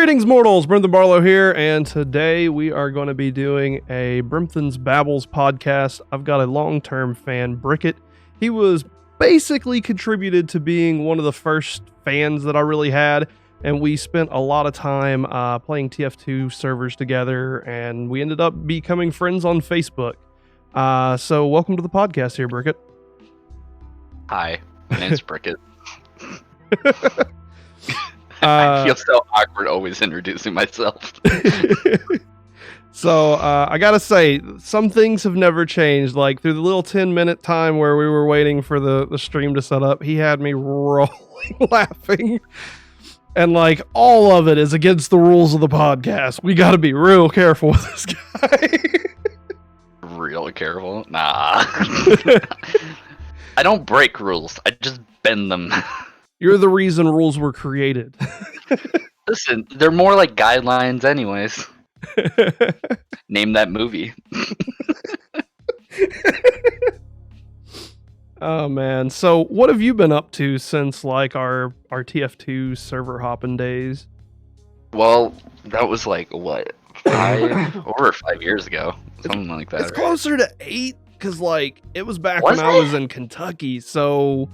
Greetings, mortals. Brimthen Barlow here, and today we are going to be doing a Brimthen Babbles podcast. I've got a long-term fan, BRIKKET. He was basically contributed to being one of the first fans that I really had, and we spent a lot of time playing TF2 servers together, and we ended up becoming friends on Facebook. So welcome to the podcast here, BRIKKET. Hi, my name's BRIKKET. I feel so awkward always introducing myself. So I gotta say, some things have never changed. Like through the little 10-minute time where we were waiting for the stream to set up, he had me rolling laughing. And like all of it is against the rules of the podcast. We gotta be real careful with this guy. Real careful? Nah. I don't break rules. I just bend them. You're the reason rules were created. Listen, they're more like guidelines anyways. Name that movie. Oh man. So what have you been up to since like our TF2 server hopping days? Well, that was like what? Over 5 years ago. Something like that. It's closer to 8 because like it was back when I was in Kentucky. So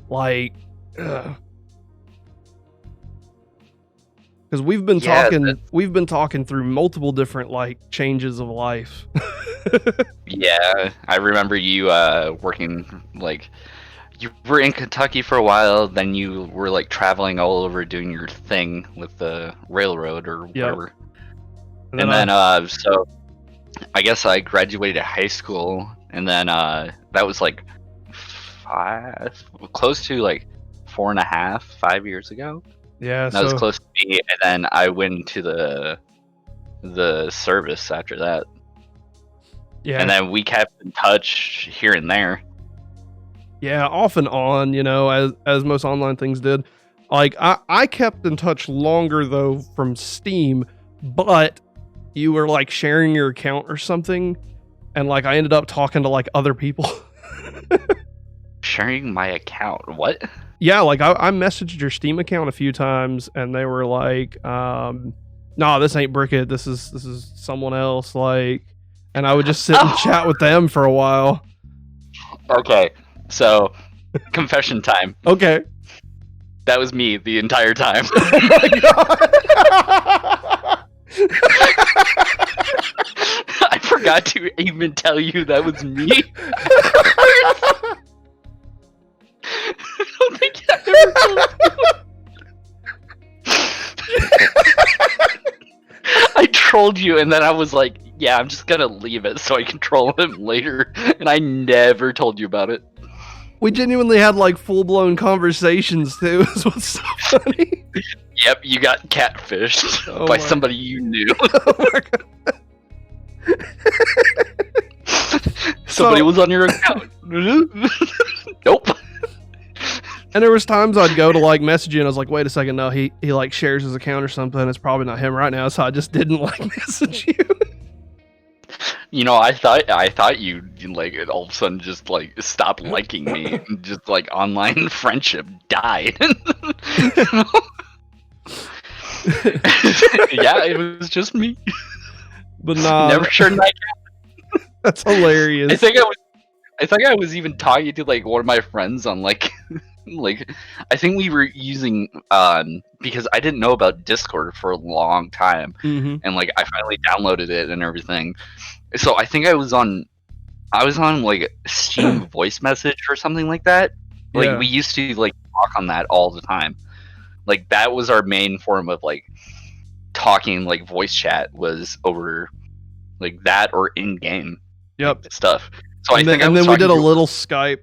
like because we've been talking through multiple different like changes of life. Yeah, I remember you working like you were in Kentucky for a while, then you were like traveling all over doing your thing with the railroad or whatever. And then so I guess I graduated high school, and then that was like close to like 4.5-5 years ago. Yeah, that was close to me, and then I went to the service after that. Yeah, and then we kept in touch here and there. Yeah, off and on, you know, as most online things did. Like I kept in touch longer though from Steam, but you were like sharing your account or something, and like I ended up talking to like other people. Sharing my account? What? Yeah, like I messaged your Steam account a few times, and they were like, "Nah, this ain't BRIKKET. This is someone else." Like, and I would just sit and chat with them for a while. Okay, so confession time. Okay, that was me the entire time. Oh my god! I forgot to even tell you that was me. I don't think I ever told you. I trolled you, and then I was like, yeah, I'm just gonna leave it so I can troll him later, and I never told you about it. We genuinely had like full-blown conversations too. Is what's so funny. Yep, you got catfished by somebody you knew. Oh my god. Somebody was on your account. Nope. And there was times I'd go to like message you, and I was like, wait a second, no, he like shares his account or something. It's probably not him right now, so I just didn't like message you. You know, I thought you like all of a sudden just like stopped liking me, and just like online friendship died. Yeah, it was just me. But nah, never shared my account. That's hilarious. I think I was even talking to like one of my friends on like like I think we were using because I didn't know about Discord for a long time, and like I finally downloaded it and everything. So I think I was on like Steam voice message or something like that. Like we used to like talk on that all the time. Like that was our main form of like talking, like voice chat was over like that or in-game stuff. So and then we did a little Skype.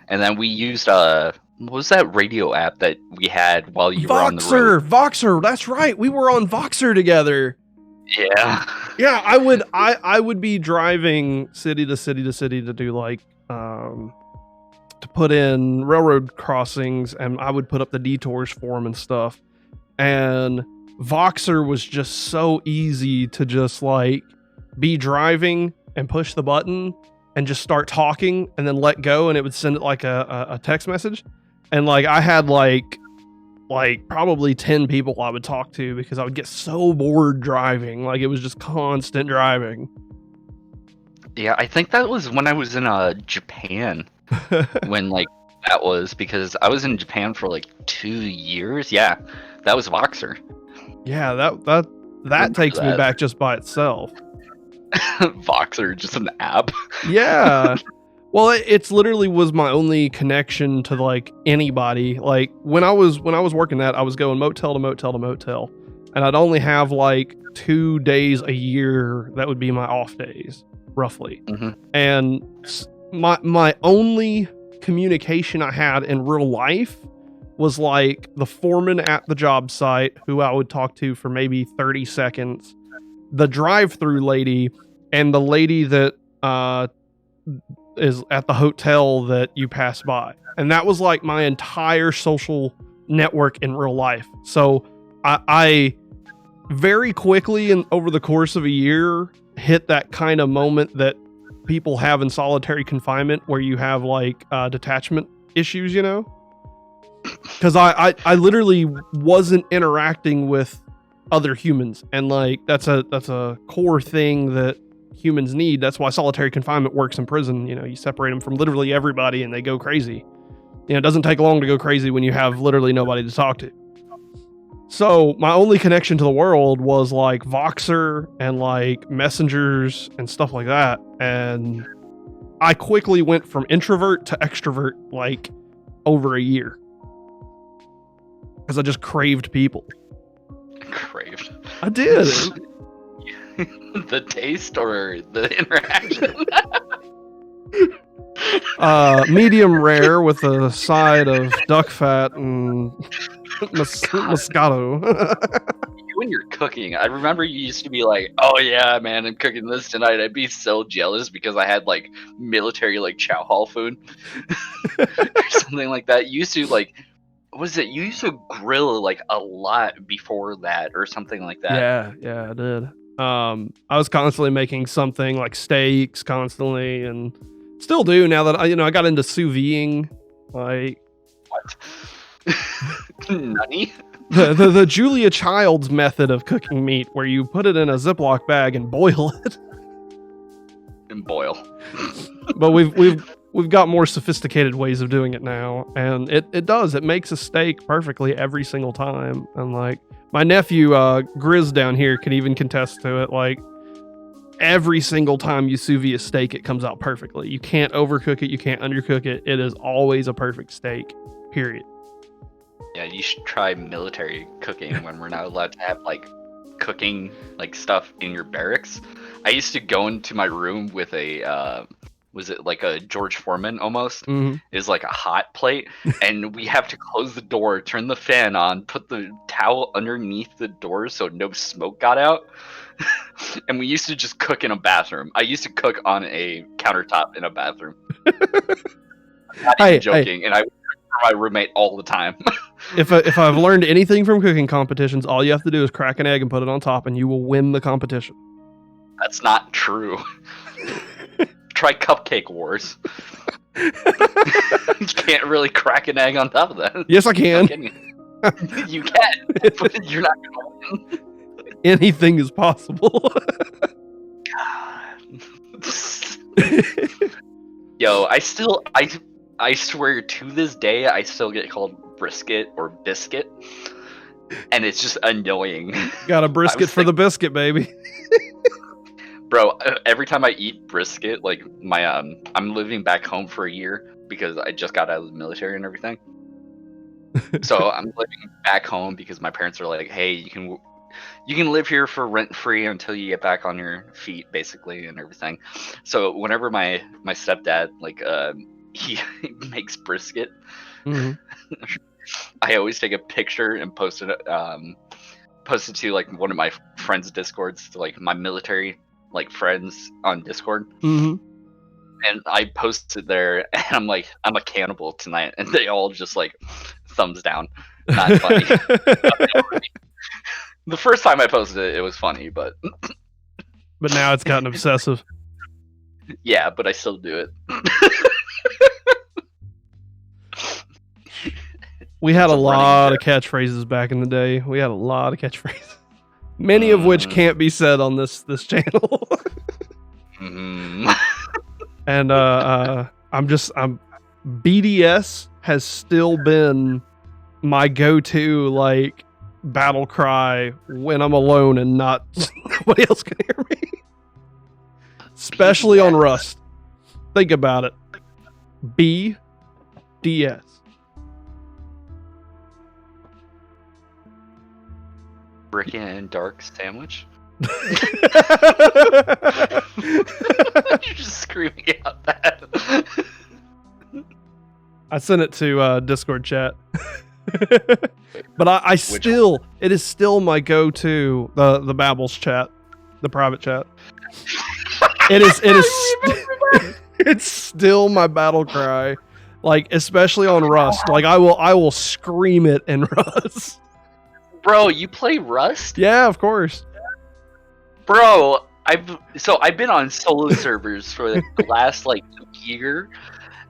And then we used what was that radio app that we had while you were on the road? Voxer, that's right. We were on Voxer together. Yeah. Yeah, I would be driving city to city to city to do like to put in railroad crossings, and I would put up the detours for them and stuff. And Voxer was just so easy to just like be driving and push the button and just start talking and then let go, and it would send it like a text message. And like I had like like probably 10 people I would talk to because I would get so bored driving. Like it was just constant driving. Yeah, I think that was when I was in Japan. When like that was because I was in Japan for like 2 years. Yeah, that was Voxer. Yeah, that takes me back just by itself. Voxer, just an app. Yeah. Well, it's literally was my only connection to like anybody. Like when I was working that, I was going motel to motel to motel, and I'd only have like 2 days a year that would be my off days, roughly. And my only communication I had in real life was like the foreman at the job site, who I would talk to for maybe 30 seconds, the drive-through lady, and the lady that is at the hotel that you pass by. And that was like my entire social network in real life. So I very quickly and over the course of a year hit that kind of moment that people have in solitary confinement where you have like detachment issues, you know? Because I literally wasn't interacting with other humans, and like that's a core thing that humans need. That's why solitary confinement works in prison. You know, you separate them from literally everybody and they go crazy. You know, it doesn't take long to go crazy when you have literally nobody to talk to. So my only connection to the world was like Voxer and like messengers and stuff like that. And I quickly went from introvert to extrovert like over a year. Because I just craved people. Craved. I did. The taste or the interaction? Medium rare with a side of duck fat and Moscato. When you're cooking, I remember you used to be like, "Oh yeah, man, I'm cooking this tonight." I'd be so jealous because I had like military like chow hall food or something like that. You used to like, what was it? You used to grill like a lot before that or something like that. Yeah, I did. I was constantly making something like steaks constantly, and still do now that I got into sous videing. Like what? Nutty? The Julia Childs method of cooking meat, where you put it in a Ziploc bag and boil it. And boil. But we've got more sophisticated ways of doing it now, and it makes a steak perfectly every single time. And like my nephew Grizz down here can even contest to it. Like every single time you sous vide a steak, it comes out perfectly. You can't overcook it, you can't undercook it. It is always a perfect steak. Period. Yeah, you should try military cooking when we're not allowed to have like cooking like stuff in your barracks. I used to go into my room with a was it like a George Foreman almost? Mm-hmm. Is like a hot plate, and we have to close the door, turn the fan on, put the towel underneath the door so no smoke got out. And we used to just cook in a bathroom. I used to cook on a countertop in a bathroom. Not even joking, and I would cook for my roommate all the time. If I've learned anything from cooking competitions, all you have to do is crack an egg and put it on top, and you will win the competition. That's not true. Try Cupcake Wars. You can't really crack an egg on top of that. Yes, I can. You can, but you're not gonna win. Anything is possible. Yo, I swear to this day, I still get called brisket or biscuit, and it's just annoying. Got a brisket for the biscuit, baby. Bro, every time I eat brisket, like my I'm living back home for a year because I just got out of the military and everything. So I'm living back home because my parents are like, "Hey, you can live here for rent free until you get back on your feet," basically, and everything. So whenever my stepdad like he makes brisket, mm-hmm. I always take a picture and post it to like one of my friends' discords, to like my military like friends on Discord. Mm-hmm. And I posted there, and I'm like, "I'm a cannibal tonight," and they all just like thumbs down. Not funny. The first time I posted it, it was funny, but now it's gotten obsessive. Yeah, but I still do it. We had a lot of catchphrases back in the day. We had a lot of catchphrases. Many of which can't be said on this channel. And BDS has still been my go-to like battle cry when I'm alone and not nobody else can hear me. Especially on Rust. Think about it. BDS. BRIKKET and dark sandwich. You're just screaming out that. I sent it to Discord chat. But I still, it is still my go-to, the Babbles chat, the private chat. It is it's still my battle cry. Like, especially on Rust. Like, I will scream it in Rust. Bro, you play Rust? Yeah, of course. Bro, I've been on solo servers for the last like year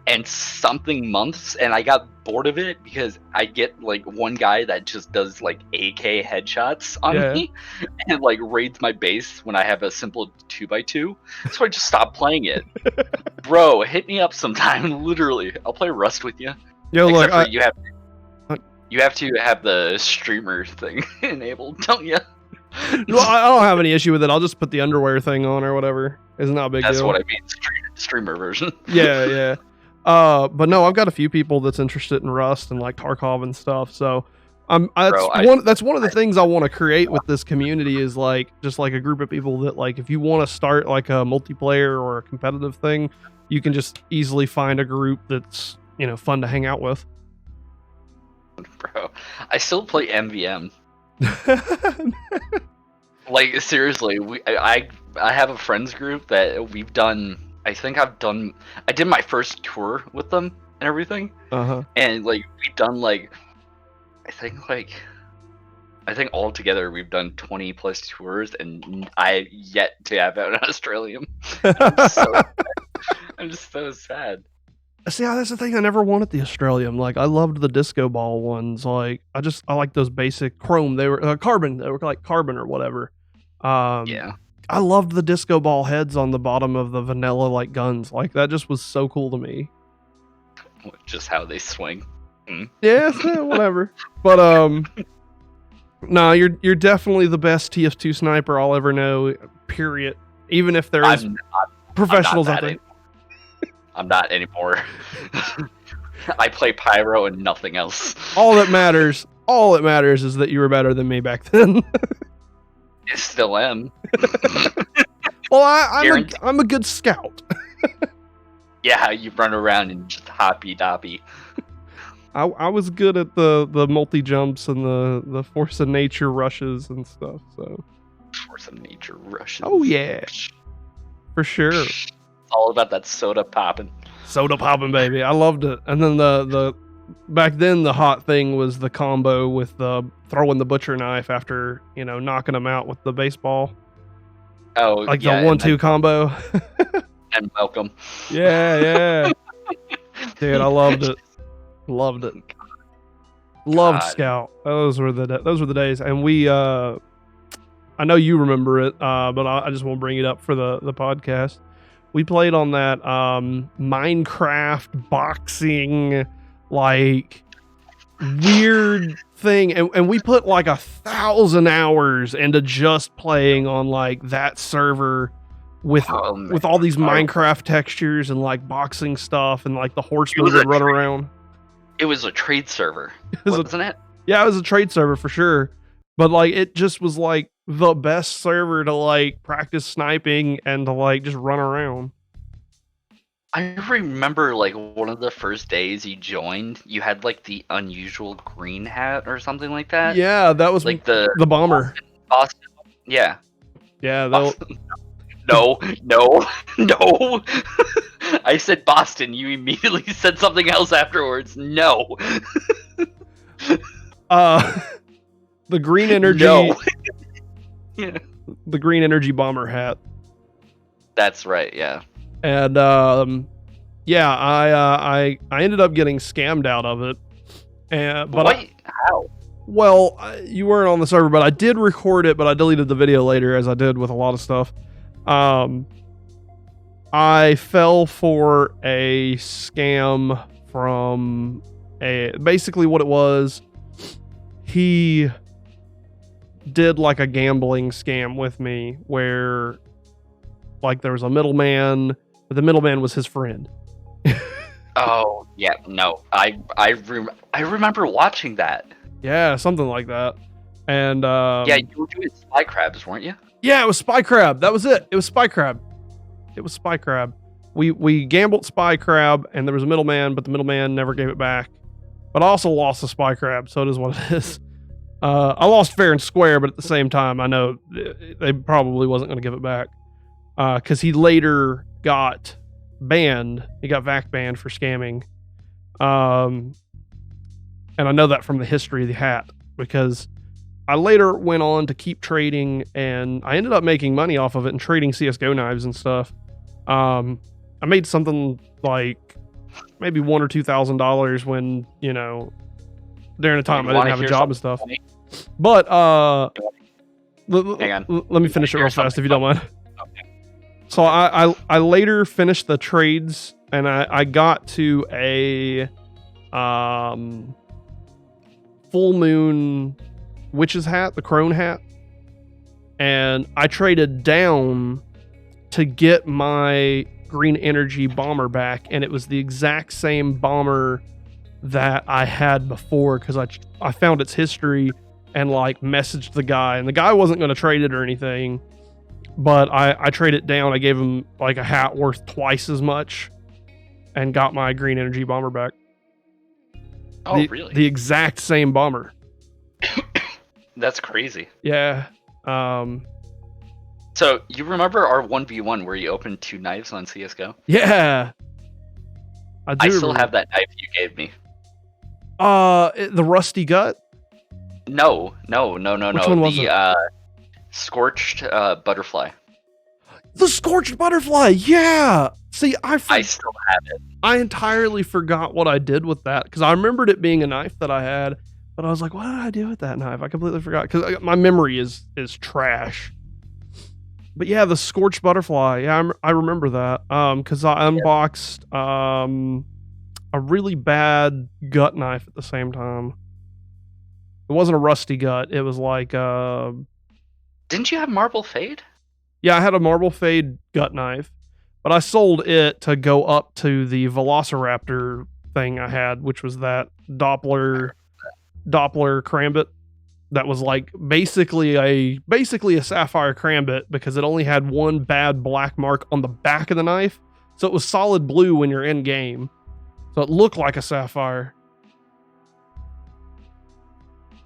and something months, and I got bored of it because I get like one guy that just does like AK headshots on me and like raids my base when I have a simple 2x2. So I just stopped playing it. Bro, hit me up sometime. Literally, I'll play Rust with you. Yo, look, you have to have the streamer thing enabled, don't you? No, I don't have any issue with it. I'll just put the underwear thing on or whatever. It's not a big deal. That's what I mean, streamer version. Yeah. But no, I've got a few people that's interested in Rust and like Tarkov and stuff. So that's one of the things I want to create with this community is like just like a group of people that like if you want to start like a multiplayer or a competitive thing, you can just easily find a group that's, you know, fun to hang out with. Bro, I still play MVM. Like seriously, I have a friends group that we've done. I did my first tour with them and everything. And like we've done like I think all together we've done 20 plus tours, and I yet to have an Australian. I'm just so sad. See, that's the thing. I never wanted the Australium. Like, I loved the disco ball ones. Like, I like those basic chrome. They were carbon. They were like carbon or whatever. Yeah. I loved the disco ball heads on the bottom of the vanilla like guns. Like, that just was so cool to me. Just how they swing. Yeah, whatever. But no, you're definitely the best TF2 sniper I'll ever know. Period. Even if there is professionals out there. I'm not anymore. I play Pyro and nothing else. All that matters is that you were better than me back then. I still am. Well, I'm a good scout. Yeah, you run around and just hoppy doppy. I was good at the multi jumps and the force of nature rushes and stuff. So force of nature rushes. Oh yeah, for sure. It's all about that soda popping. Soda popping, baby. I loved it. And then the back then the hot thing was the combo with the throwing the butcher knife after, you know, knocking them out with the baseball. Oh, like the 1-2 combo. And welcome. Yeah. Dude, I loved it. Loved Scout. Those were the days. And we I know you remember it, but I just won't bring it up for the podcast. We played on that Minecraft boxing like weird thing, and we put like 1,000 hours into just playing on like that server with all these Minecraft textures and like boxing stuff and like the horsemen would run around. It was a trade server, wasn't it? Yeah, it was a trade server for sure. But like it just was like the best server to like practice sniping and to like just run around. I remember like one of the first days you joined, you had like the unusual green hat or something like that. Yeah, that was like the bomber. Boston. Yeah. Yeah. No. I said Boston. You immediately said something else afterwards. No. The green energy. No. Yeah. The green energy bomber hat. That's right. Yeah. And yeah, I ended up getting scammed out of it. And How? Well, you weren't on the server, but I did record it, but I deleted the video later, as I did with a lot of stuff. I fell for a scam from basically what it was. He did like a gambling scam with me where like there was a middleman, but the middleman was his friend. Oh, yeah, no. I remember watching that. Yeah, something like that. And yeah, you were doing spy crabs, weren't you? Yeah, it was spy crab. That was it. It was spy crab. It was spy crab. We gambled spy crab, and there was a middleman, but the middleman never gave it back. But I also lost the spy crab, so it is what it is. I lost fair and square, but at the same time, I know they probably wasn't going to give it back. Because he later got banned. He got VAC banned for scamming. And I know that from the history of the hat, because I later went on to keep trading, and I ended up making money off of it and trading CSGO knives and stuff. I made something like maybe $1,000 or $2,000 when, you know, during a time I didn't have a job and stuff. Funny? But hang on. Let me finish it real fast if you don't mind. Okay. So I later finished the trades, and I got to a full moon witch's hat, the crone hat, and I traded down to get my green energy bomber back, and it was the exact same bomber that I had before, because I found its history and like messaged the guy, and the guy wasn't going to trade it or anything, but I traded it down. I gave him like a hat worth twice as much and got my green energy bomber back. Oh, really? The exact same bomber. That's crazy. Yeah. So you remember our 1v1 where you opened 2 knives on CSGO? Yeah. I still have that knife you gave me. The rusty gut? No. Which one was it? Scorched butterfly. The scorched butterfly, yeah! See, I still have it. I entirely forgot what I did with that, because I remembered it being a knife that I had, but I was like, what did I do with that knife? I completely forgot, because my memory is trash. But yeah, the scorched butterfly, yeah, I remember that, because I unboxed a really bad gut knife at the same time. It wasn't a rusty gut, it was like... Didn't you have Marble Fade? Yeah, I had a Marble Fade gut knife, but I sold it to go up to the Velociraptor thing I had, which was that Doppler Karambit that was like basically a sapphire Karambit, because it only had one bad black mark on the back of the knife, so it was solid blue when you're in game, so it looked like a sapphire.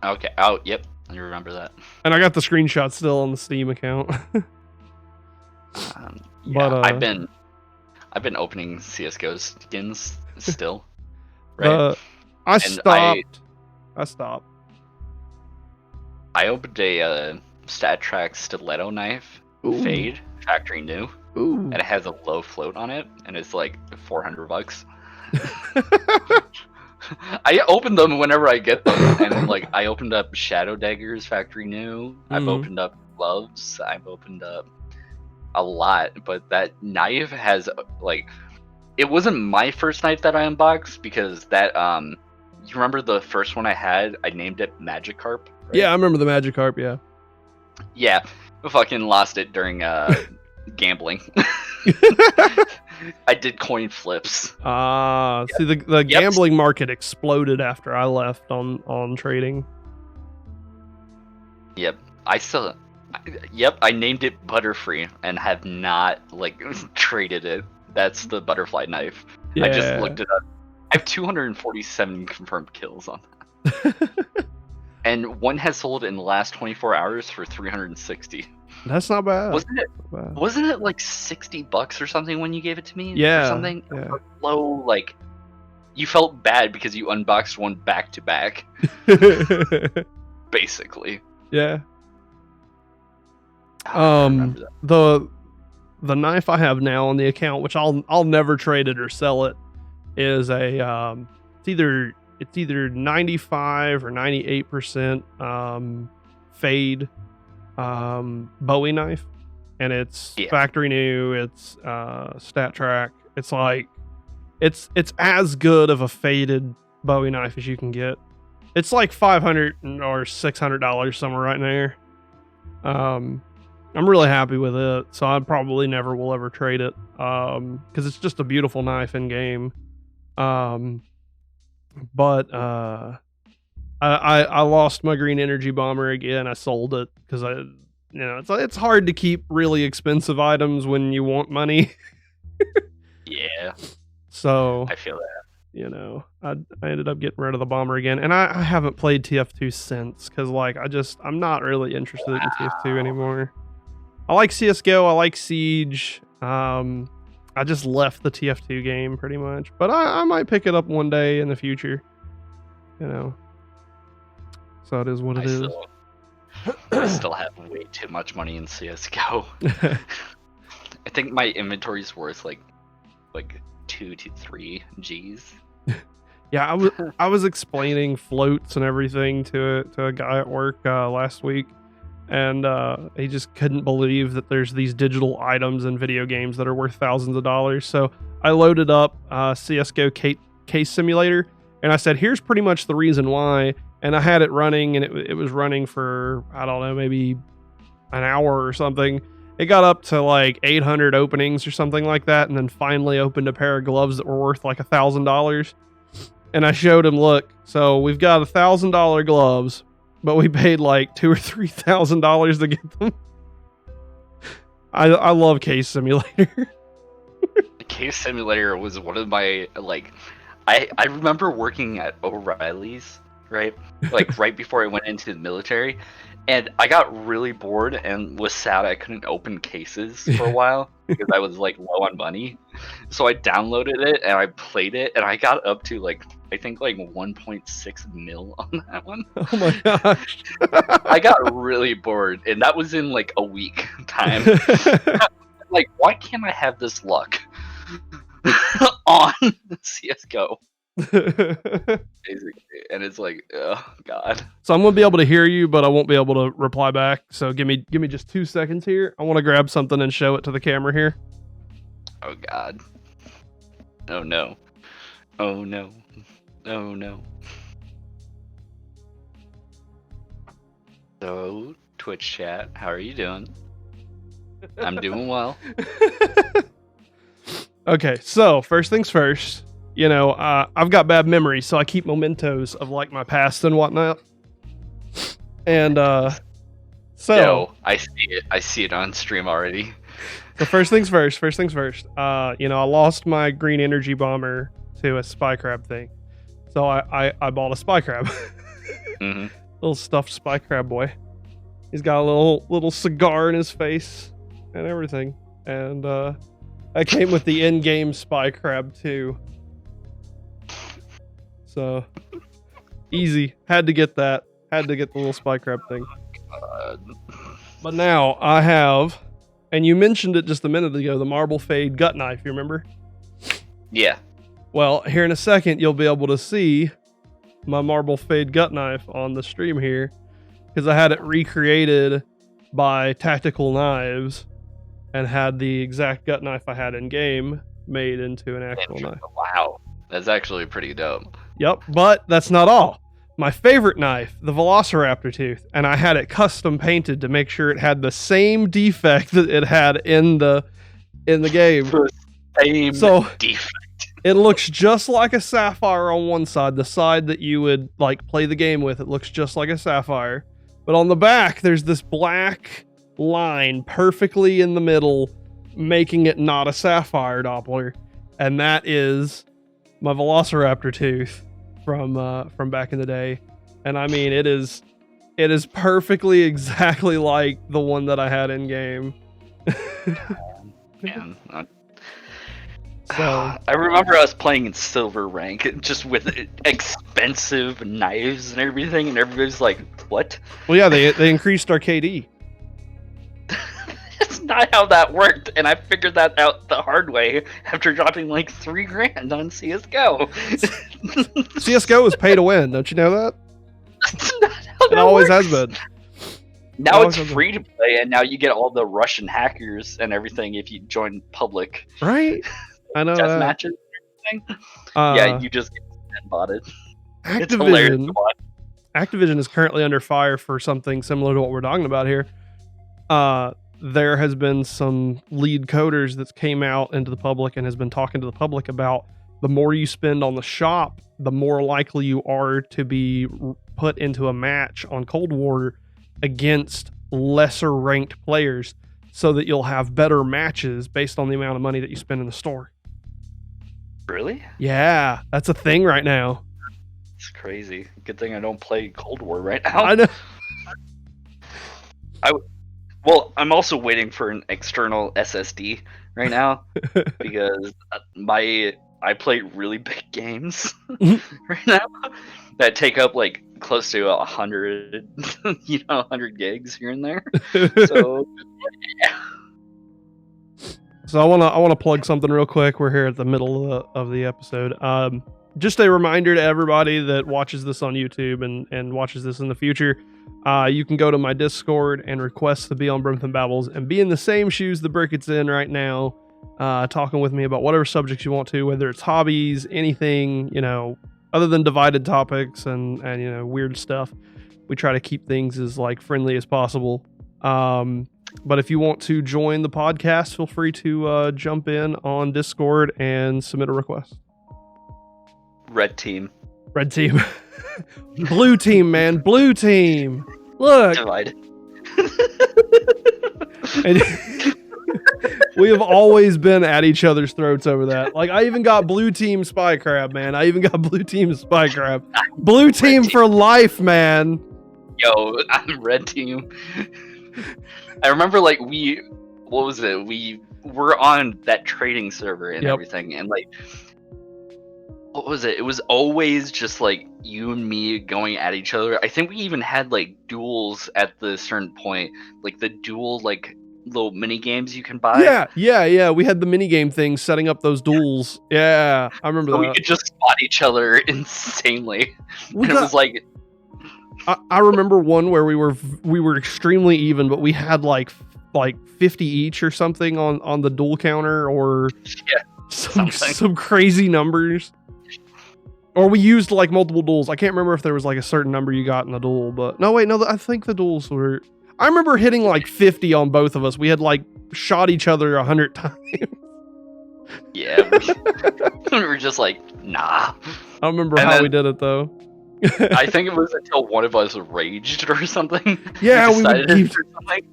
Okay. Oh, yep. I remember that. And I got the screenshot still on the Steam account. Yeah, but I've been opening CS:GO skins still. Right. I stopped. I opened a StatTrak stiletto knife. Ooh. Fade factory new. Ooh. And it has a low float on it, and it's like $400. I open them whenever I get them, and like I opened up Shadow Daggers factory new. I've opened up gloves. I've opened up a lot, but that knife has like, it wasn't my first knife that I unboxed, because that you remember the first one I had? I named it Magikarp. Right? Yeah, I remember the Magikarp. Yeah, I fucking lost it during gambling. I did coin flips. See, the gambling market exploded after I left on trading. Yep, I named it Butterfree and have not like traded it. That's the butterfly knife. Yeah. I just looked it up. I have 247 confirmed kills on that. And one has sold in the last 24 hours for 360. That's not bad. Wasn't it like $60 or something when you gave it to me? Yeah. Or something? Yeah. Low, like, you felt bad because you unboxed one back to back. Basically. Yeah. The knife I have now on the account, which I'll never trade it or sell it, is a it's either 95 or 98% fade Bowie knife, and it's factory new. It's stat track. It's like it's as good of a faded Bowie knife as you can get. It's like $500 or $600 somewhere right in there. I'm really happy with it, so I probably never will ever trade it, because it's just a beautiful knife in game. But I lost my green energy bomber again. I sold it because it's hard to keep really expensive items when you want money. Yeah. So I feel that. I ended up getting rid of the bomber again, and I haven't played TF2 since, because I'm not really interested in TF2 anymore. I like CSGO, I like Siege. I just left the TF2 game pretty much, but I might pick it up one day in the future. So it is what it is. I still have way too much money in CSGO. I think my inventory's worth like 2 to 3 G's. Yeah, I was explaining floats and everything to a guy at work last week, and he just couldn't believe that there's these digital items in video games that are worth thousands of dollars. So I loaded up CSGO Case Simulator, and I said, here's pretty much the reason why. And I had it running, and it was running for, I don't know, maybe an hour or something. It got up to like 800 openings or something like that, and then finally opened a pair of gloves that were worth like $1,000. And I showed him, look, so we've got $1,000 gloves, but we paid like $2,000 or $3,000 to get them. I love Case Simulator. Case Simulator was one of my, I remember working at O'Reilly's, right? Like right before I went into the military, and I got really bored and was sad I couldn't open cases for a while because I was like low on money. So I downloaded it and I played it, and I got up to I think 1.6 mil on that one. Oh my gosh. I got really bored, and that was in a week time. Why can't I have this luck on CSGO? Basically, and it's oh god. So I'm gonna be able to hear you, but I won't be able to reply back. So give me just 2 seconds here. I want to grab something and show it to the camera here. Oh god. Oh no. Oh no. Oh no. So, Twitch chat, how are you doing? I'm doing well. Okay, so first things first. I've got bad memory, so I keep mementos of my past and whatnot. And so yo, I see it on stream already. So first things first. I lost my green energy bomber to a spy crab thing, so I bought a spy crab. Mm-hmm. Little stuffed spy crab boy. He's got a little cigar in his face and everything, and I came with the in-game spy crab too. So easy. Had to get that. Had to get the little spy crab thing. But now I have, and you mentioned it just a minute ago, the marble fade gut knife, you remember? Yeah. Well, here in a second you'll be able to see my marble fade gut knife on the stream here, because I had it recreated by Tactical Knives and had the exact gut knife I had in game made into an actual knife. Wow. That's actually pretty dope. Yep, but that's not all. My favorite knife, the Velociraptor tooth, and I had it custom painted to make sure it had the same defect that it had in the game. The same defect. It looks just like a sapphire on one side, the side that you would play the game with. It looks just like a sapphire. But on the back, there's this black line perfectly in the middle, making it not a sapphire Doppler. And that is my Velociraptor tooth from back in the day. And I mean, it is perfectly exactly like the one that I had in game. Man, so I remember us playing in silver rank just with expensive knives and everything, and everybody's like, what? Well, yeah, they increased our KD. It's That's not how that worked, and I figured that out the hard way after dropping like $3,000 on CS:GO. CS:GO is pay to win. Don't you know that? That's not how It that always works. has been. Now it's free to play, and now you get all the Russian hackers and everything if you join public. Right? I know death that. matches and everything. Yeah, you just get botted. It's hilarious to watch. Activision is currently under fire for something similar to what we're talking about here. There has been some lead coders that came out into the public and has been talking to the public about the more you spend on the shop, the more likely you are to be put into a match on Cold War against lesser ranked players, so that you'll have better matches based on the amount of money that you spend in the store. Really? Yeah, that's a thing right now. It's crazy. Good thing I don't play Cold War right now. I know. Well, I'm also waiting for an external SSD right now because I play really big games right now that take up like close to 100, 100 gigs here and there. So, yeah. So I want to plug something real quick. We're here at the middle of the episode. Just a reminder to everybody that watches this on YouTube and watches this in the future. You can go to my Discord and request to be on Brimthen Babbles and be in the same shoes the BRIKKET's in right now, talking with me about whatever subjects you want to, whether it's hobbies, anything, other than divided topics and weird stuff. We try to keep things as like friendly as possible. But if you want to join the podcast, feel free to jump in on Discord and submit a request. Red team. Blue team, man. Blue team. Look. Divided. And we have always been at each other's throats over that. Like, I even got blue team spy crab, man. Blue team for life, man. Yo, I'm red team. I remember we were on that trading server and everything, and what was it? It was always just like you and me going at each other. I think we even had like duels at the certain point, like the duel little mini games you can buy. Yeah. We had the mini game thing setting up those duels. Yeah, I remember that. We could just spot each other insanely. It was like I remember one where we were extremely even, but we had like 50 each or something on the duel counter, or some crazy numbers. Or we used like multiple duels. I can't remember if there was like a certain number you got in the duel, but no, I think the duels were. I remember hitting like 50 on both of us. We had like shot each other 100 times. Yeah, we were just like, nah. I remember how we did it though. I think it was until one of us raged or something. Yeah, we would keep... or something.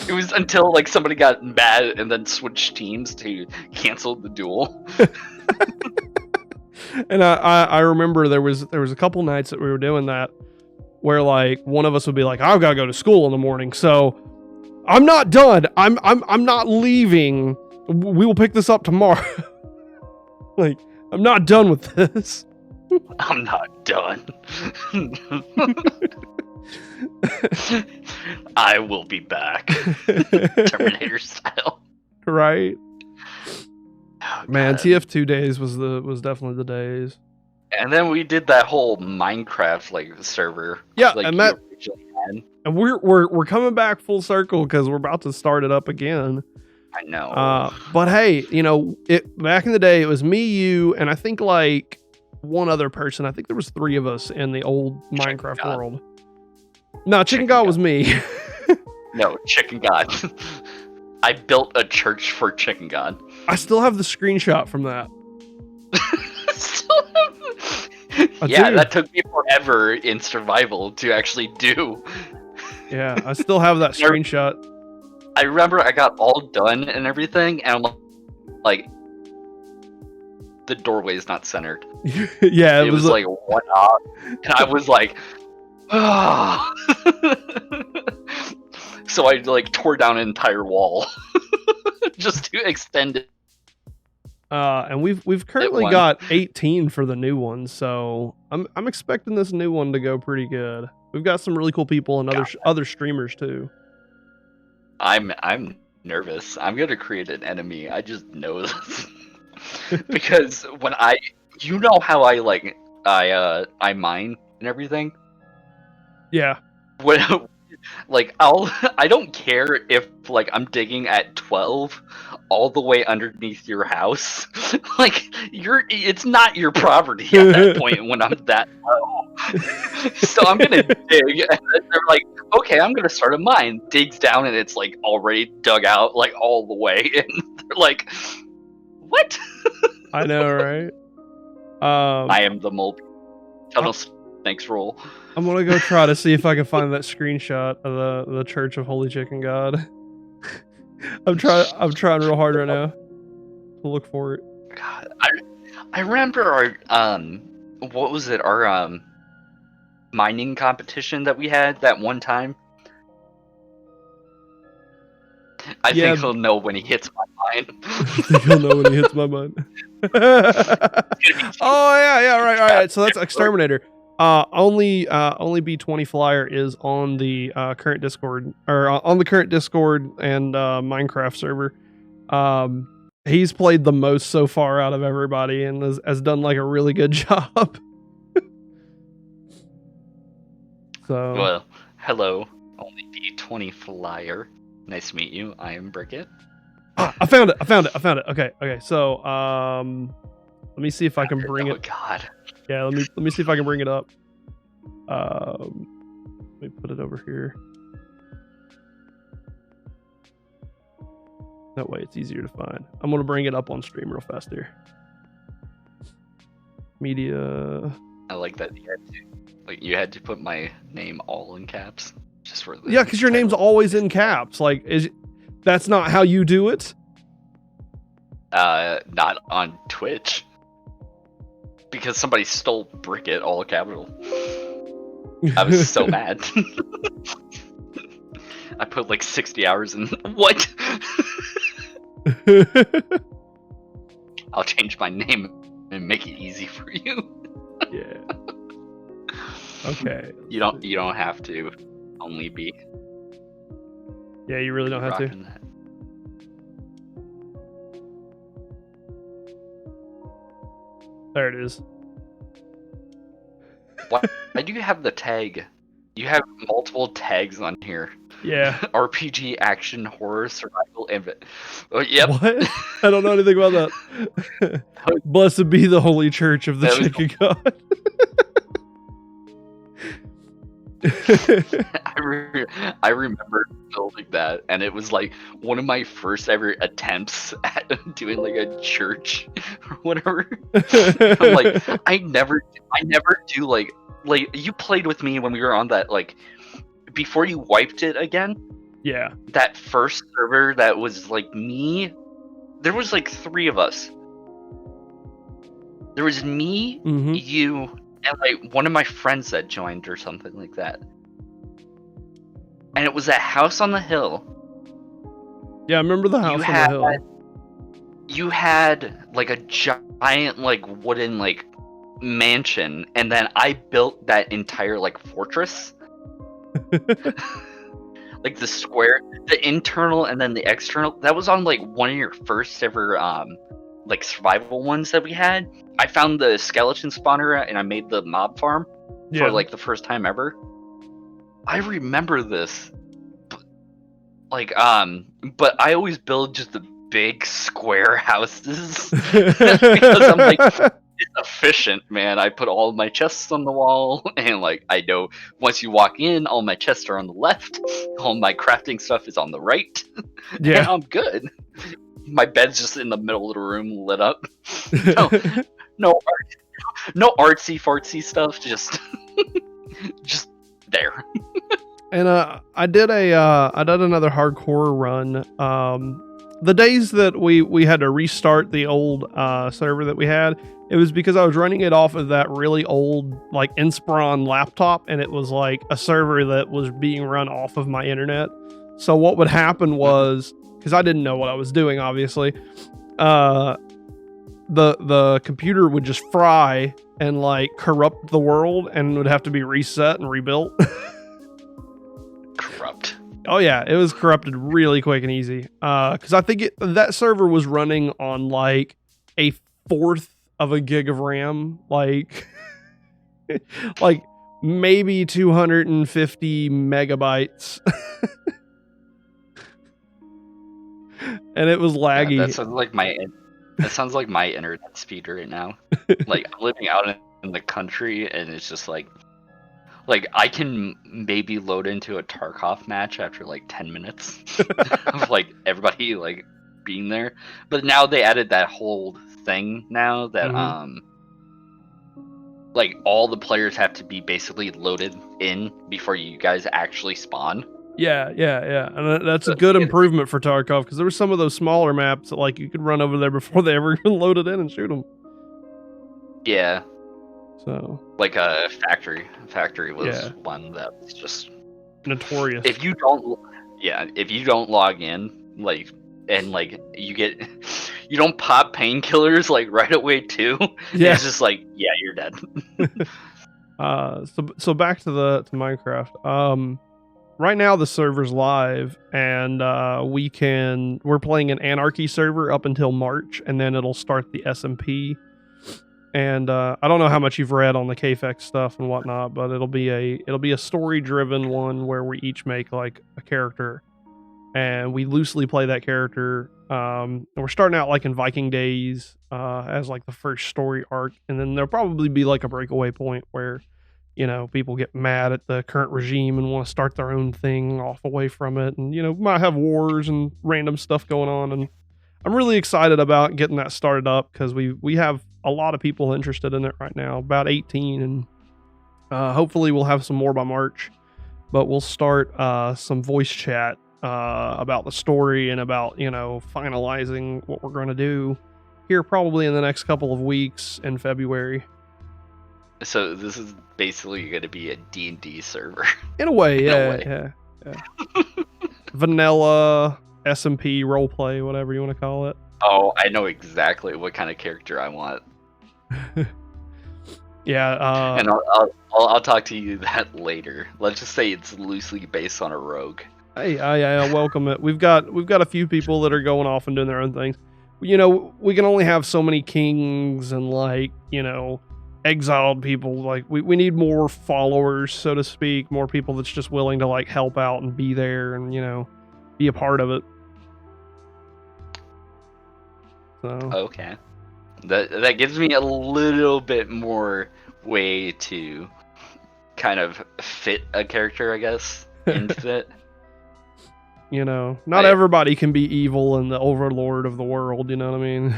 It was until like somebody got mad and then switched teams to cancel the duel. And I remember there was a couple nights that we were doing that where like one of us would be like, I've got to go to school in the morning, so I'm not done. I'm not leaving. We will pick this up tomorrow. Like, I'm not done with this. I'm not done. I will be back. Terminator style. Right. Oh, man, TF2 days was definitely the days. And then we did that whole Minecraft server. Yeah, and we're coming back full circle because we're about to start it up again. I know. But hey, back in the day it was me, you, and I think like one other person. I think there was 3 of us in the old Minecraft world. No, Chicken God was me. No, Chicken God. I built a church for Chicken God. I still have the screenshot from that. That took me forever in survival to actually do. Yeah, I still have that screenshot. I remember I got all done and everything, and I'm like, the doorway is not centered. Yeah, it was like one off, and I was like, ah. So I tore down an entire wall just to extend it. And we've currently got 18 for the new one, so I'm expecting this new one to go pretty good. We've got some really cool people and other streamers too. I'm nervous. I'm gonna create an enemy. I just know this. Because when you know how I mine and everything. Yeah. When I don't care if like I'm digging at 12 all the way underneath your house. Like it's not your property at that point when I'm that low. So I'm gonna dig, and then they're like, okay, I'm gonna start a mine. Digs down and it's like already dug out like all the way, and they're like, what? I know, right? I am the mole. Tunnel snakes roll. I'm gonna go try to see if I can find that screenshot of the Church of Holy Chicken God. I'm trying real hard right now to look for it. God, I remember our what was it? Our mining competition that we had that one time. I think he'll know when he hits my mine. I think he'll know when he hits my mine. Oh yeah, right. So that's Exterminator. Only B20 Flyer is on the current Discord, or on the current Discord and Minecraft server. He's played the most so far out of everybody and has done like a really good job. So well, hello, only B20 Flyer. Nice to meet you. I am BRIKKET. I found it. Okay. So let me see if I can bring it. Oh God. Yeah, let me see if I can bring it up. Let me put it over here. That way it's easier to find. I'm gonna bring it up on stream real fast here. Media. I like that you had to put my name all in caps just for the. Yeah, because your name's always in caps. Like, that's not how you do it? Not on Twitch. Because somebody stole BRIKKET all capital. I was so mad. I put like 60 hours in. What? I'll change my name and make it easy for you. Yeah. Okay. You don't have to. Only be. Yeah, you really don't have to. That. There it is. Why do you have the tag? You have multiple tags on here. Yeah. RPG, action, horror, survival, and yep. What? I don't know anything about that. Blessed be the holy church of the chicken god. I remember building that, and it was like one of my first ever attempts at doing like a church or whatever. I'm like, I never do like you played with me when we were on that, like before you wiped it again. Yeah. That first server that was like me. There was like 3 of us. There was me, you, and like one of my friends that joined or something like that. And it was that house on the hill. Yeah, I remember the house on the hill. You had like a giant like wooden like mansion, and then I built that entire like fortress. Like the square, the internal and then the external. That was on like one of your first ever like survival ones that we had. I found the skeleton spawner and I made the mob farm for like the first time ever. I remember this, but I always build just the big square houses because I'm like, it's efficient, man. I put all of my chests on the wall, and like I know once you walk in, all my chests are on the left, all my crafting stuff is on the right. Yeah, and I'm good. My bed's just in the middle of the room, lit up. No artsy fartsy stuff. Just there. And I did another hardcore run. The days that we had to restart the old server that we had, it was because I was running it off of that really old like Inspiron laptop, and it was like a server that was being run off of my internet. So what would happen was, because I didn't know what I was doing, obviously, the computer would just fry and like corrupt the world, and would have to be reset and rebuilt. Corrupt. Oh yeah, it was corrupted really quick and easy. Because I think that server was running on like a fourth of a gig of RAM, like like maybe 250 megabytes, and it was laggy. Yeah, that sounds like my internet speed right now. Like I'm living out in the country, and it's just like I can maybe load into a Tarkov match after like 10 minutes of like everybody like being there. But now they added that whole thing now that like all the players have to be basically loaded in before you guys actually spawn. Yeah, and that's a good improvement for Tarkov, because there were some of those smaller maps that like you could run over there before they ever loaded in and shoot them. Yeah. So like a factory was one that was just notorious. If you don't log in, like, and like you don't pop painkillers like right away too. Yeah. It's just like, yeah, you're dead. So back to Minecraft. Right now the server's live, and we're playing an Anarchy server up until March, and then it'll start the SMP. And I don't know how much you've read on the KFX stuff and whatnot, but it'll be a story-driven one where we each make like a character, and we loosely play that character. And we're starting out like in Viking days as like the first story arc, and then there'll probably be like a breakaway point where, you know, people get mad at the current regime and want to start their own thing off away from it, and you know, might have wars and random stuff going on. And I'm really excited about getting that started up, because we have a lot of people interested in it right now, about 18, and hopefully we'll have some more by March. But we'll start some voice chat about the story and about, you know, finalizing what we're going to do here probably in the next couple of weeks in February. So this is basically going to be a D&D server. In a way, yeah. Vanilla SMP roleplay, whatever you want to call it. Oh, I know exactly what kind of character I want. Yeah, and I'll talk to you that later. Let's just say it's loosely based on a rogue. Hey, I welcome it. We've got a few people that are going off and doing their own things. You know, we can only have so many kings and, like, you know, exiled people. Like, we need more followers, so to speak, more people that's just willing to like help out and be there and, you know, be a part of it. So okay, that gives me a little bit more way to kind of fit a character, I guess, into it. You know, not everybody can be evil and the overlord of the world, you know what I mean?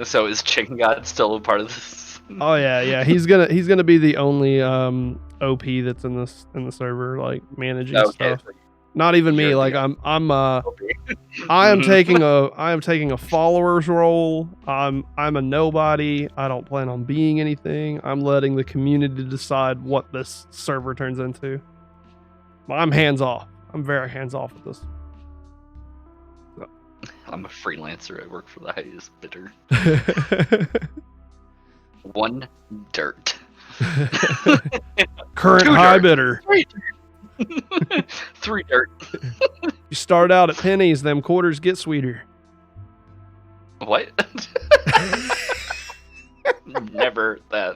So is Chicken God still a part of this? Oh yeah. He's gonna be the only OP that's in the server, like managing stuff. Not even me. Like I am taking a follower's role. I'm a nobody. I don't plan on being anything. I'm letting the community decide what this server turns into. I'm hands off. I'm very hands off with this. I'm a freelancer. I work for the highest bidder. One dirt. Current high bidder. 3 dirt. You start out at pennies, them quarters get sweeter. What? Never that.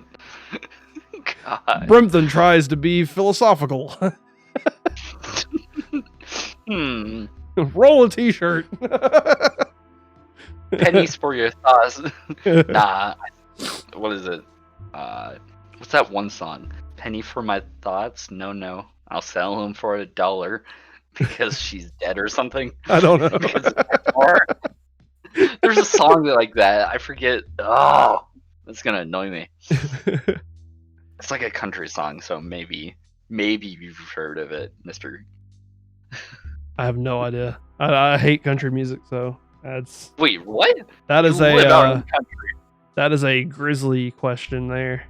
God. Brimthen tries to be philosophical. Roll a t-shirt. Pennies for your thoughts. Nah. What is it? What's that one song? Penny for my thoughts? No. I'll sell them for $1 because she's dead or something. I don't know. There's a song like that. I forget. Oh, that's gonna annoy me. It's like a country song, so maybe you've heard of it, Mister. I have no idea. I hate country music, so that's. Wait, what? That is that is a grizzly question there.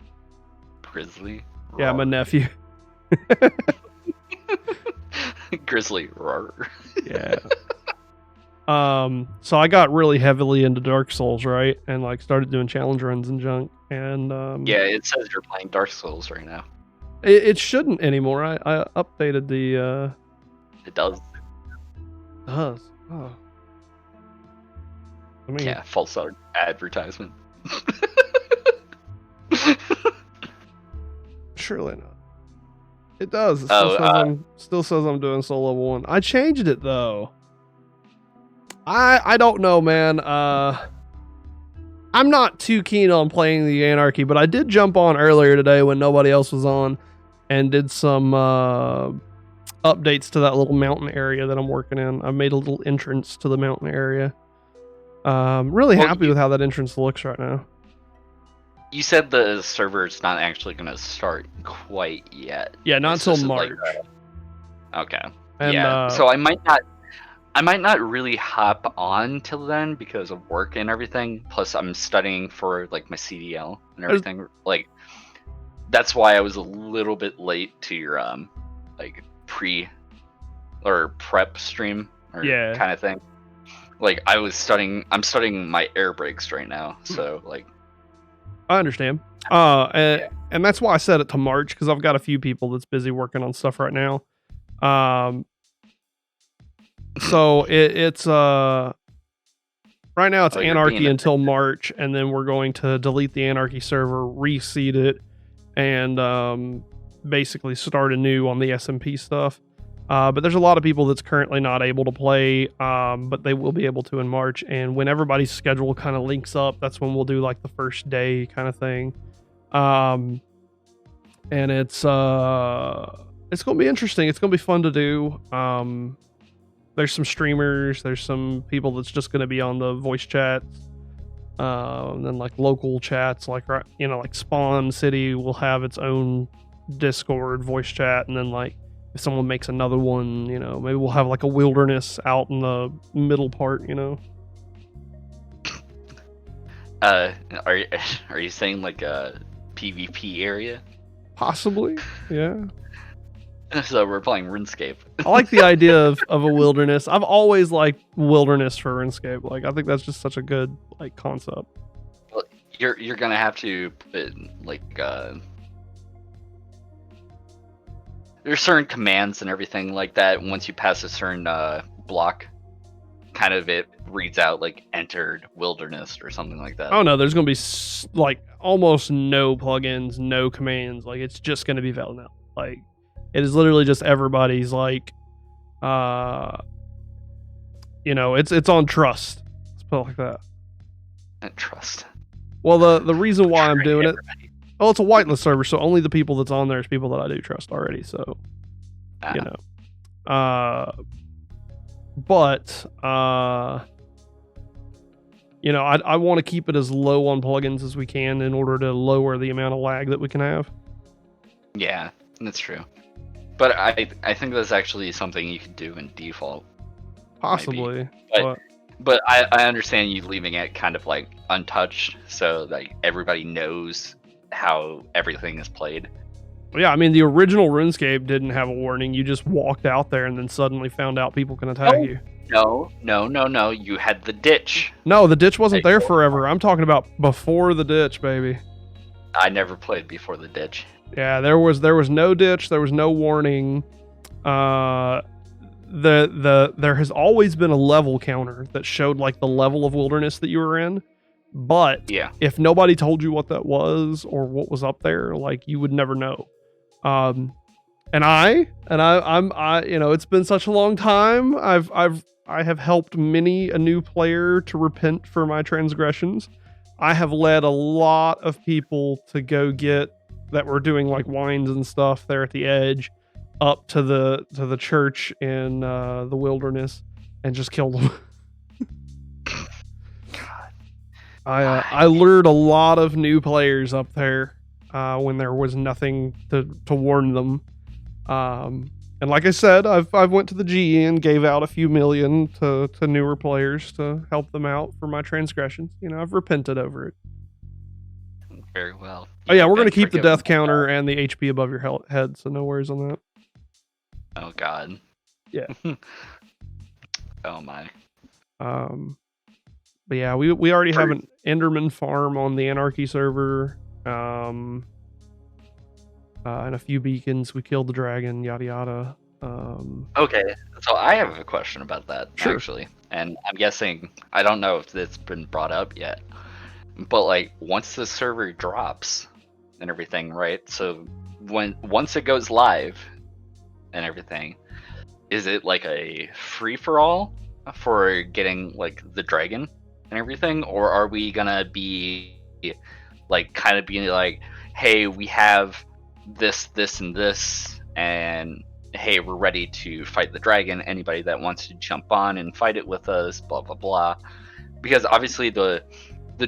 Grizzly? Yeah, my nephew. Grizzly roar. Yeah. So I got really heavily into Dark Souls, right? And like started doing challenge runs and junk. And yeah, it says you're playing Dark Souls right now. It shouldn't anymore. I updated the. It does. Does. Oh. I mean, Yeah, false advertisement. Surely not. It does. It still says I'm doing solo 1. I changed it though. I don't know, man. I'm not too keen on playing the Anarchy, but I did jump on earlier today when nobody else was on and did some updates to that little mountain area that I'm working in. I made a little entrance to the mountain area. Really happy with how that entrance looks right now. You said the server's not actually going to start quite yet. Yeah, not until March. Okay. And, yeah. So I might not really hop on till then because of work and everything. Plus, I'm studying for like my CDL and everything. Like, that's why I was a little bit late to your like prep stream or kind of thing. Like, I'm studying my air brakes right now. So like, I understand. And that's why I set it to March, because I've got a few people that's busy working on stuff right now. So it's right now it's Anarchy until March, and then we're going to delete the Anarchy server, reseed it, and basically start anew on the SMP stuff. But there's a lot of people that's currently not able to play, but they will be able to in March. And when everybody's schedule kind of links up, that's when we'll do like the first day kind of thing. And it's going to be interesting. It's going to be fun to do. There's some streamers. There's some people that's just going to be on the voice chats. And then like local chats, like Spawn City will have its own Discord voice chat, and then like if someone makes another one, maybe we'll have like a wilderness out in the middle part, Are you saying like a PvP area? Possibly, yeah. So we're playing RuneScape. I like the idea of a wilderness. I've always liked wilderness for RuneScape. Like, I think that's just such a good like concept. Well, you're gonna have to put like there's certain commands and everything like that. Once you pass a certain block, kind of it reads out like entered wilderness or something like that. Oh no, there's gonna be like almost no plugins, no commands. Like, it's just gonna be vanilla. Like, it is literally just everybody's like, it's on trust. Let's put it like that. Trust. Well, the reason why I'm doing it. Oh, it's a whitelist server, so only the people that's on there is people that I do trust already. So, but I want to keep it as low on plugins as we can in order to lower the amount of lag that we can have. Yeah, that's true. But I think that's actually something you could do in default. Possibly. But I understand you leaving it kind of like untouched so that everybody knows how everything is played. Yeah, I mean, the original RuneScape didn't have a warning. You just walked out there and then suddenly found out people can attack you. No. You had the ditch. No, the ditch wasn't there forever. I'm talking about before the ditch, baby. I never played before the ditch. Yeah, there was no ditch. There was no warning. There has always been a level counter that showed like the level of wilderness that you were in. But if nobody told you what that was or what was up there, like, you would never know. I'm it's been such a long time. I have helped many a new player to repent for my transgressions. I have led a lot of people to go get that were doing like wines and stuff there at the edge up to the church in the wilderness and just killed them. I lured a lot of new players up there when there was nothing to warn them. And like I said, I've went to the GE and gave out a few million to newer players to help them out for my transgressions. I've repented over it. Very well. Oh yeah, we're going to keep the death counter and the HP above your head, so no worries on that. Oh god. Yeah. Oh my. But yeah, we already have an Enderman farm on the Anarchy server. and a few beacons. We killed the dragon, yada yada. Okay, so I have a question about that, Sure. actually. And I'm guessing, I don't know if it's been brought up yet, but like once the server drops and everything, right? So once it goes live and everything, is it like a free-for-all for getting like the dragon and everything? Or are we gonna be like kind of being like, hey, we have this, and this, and hey, we're ready to fight the dragon. Anybody that wants to jump on and fight it with us, blah blah blah. Because obviously the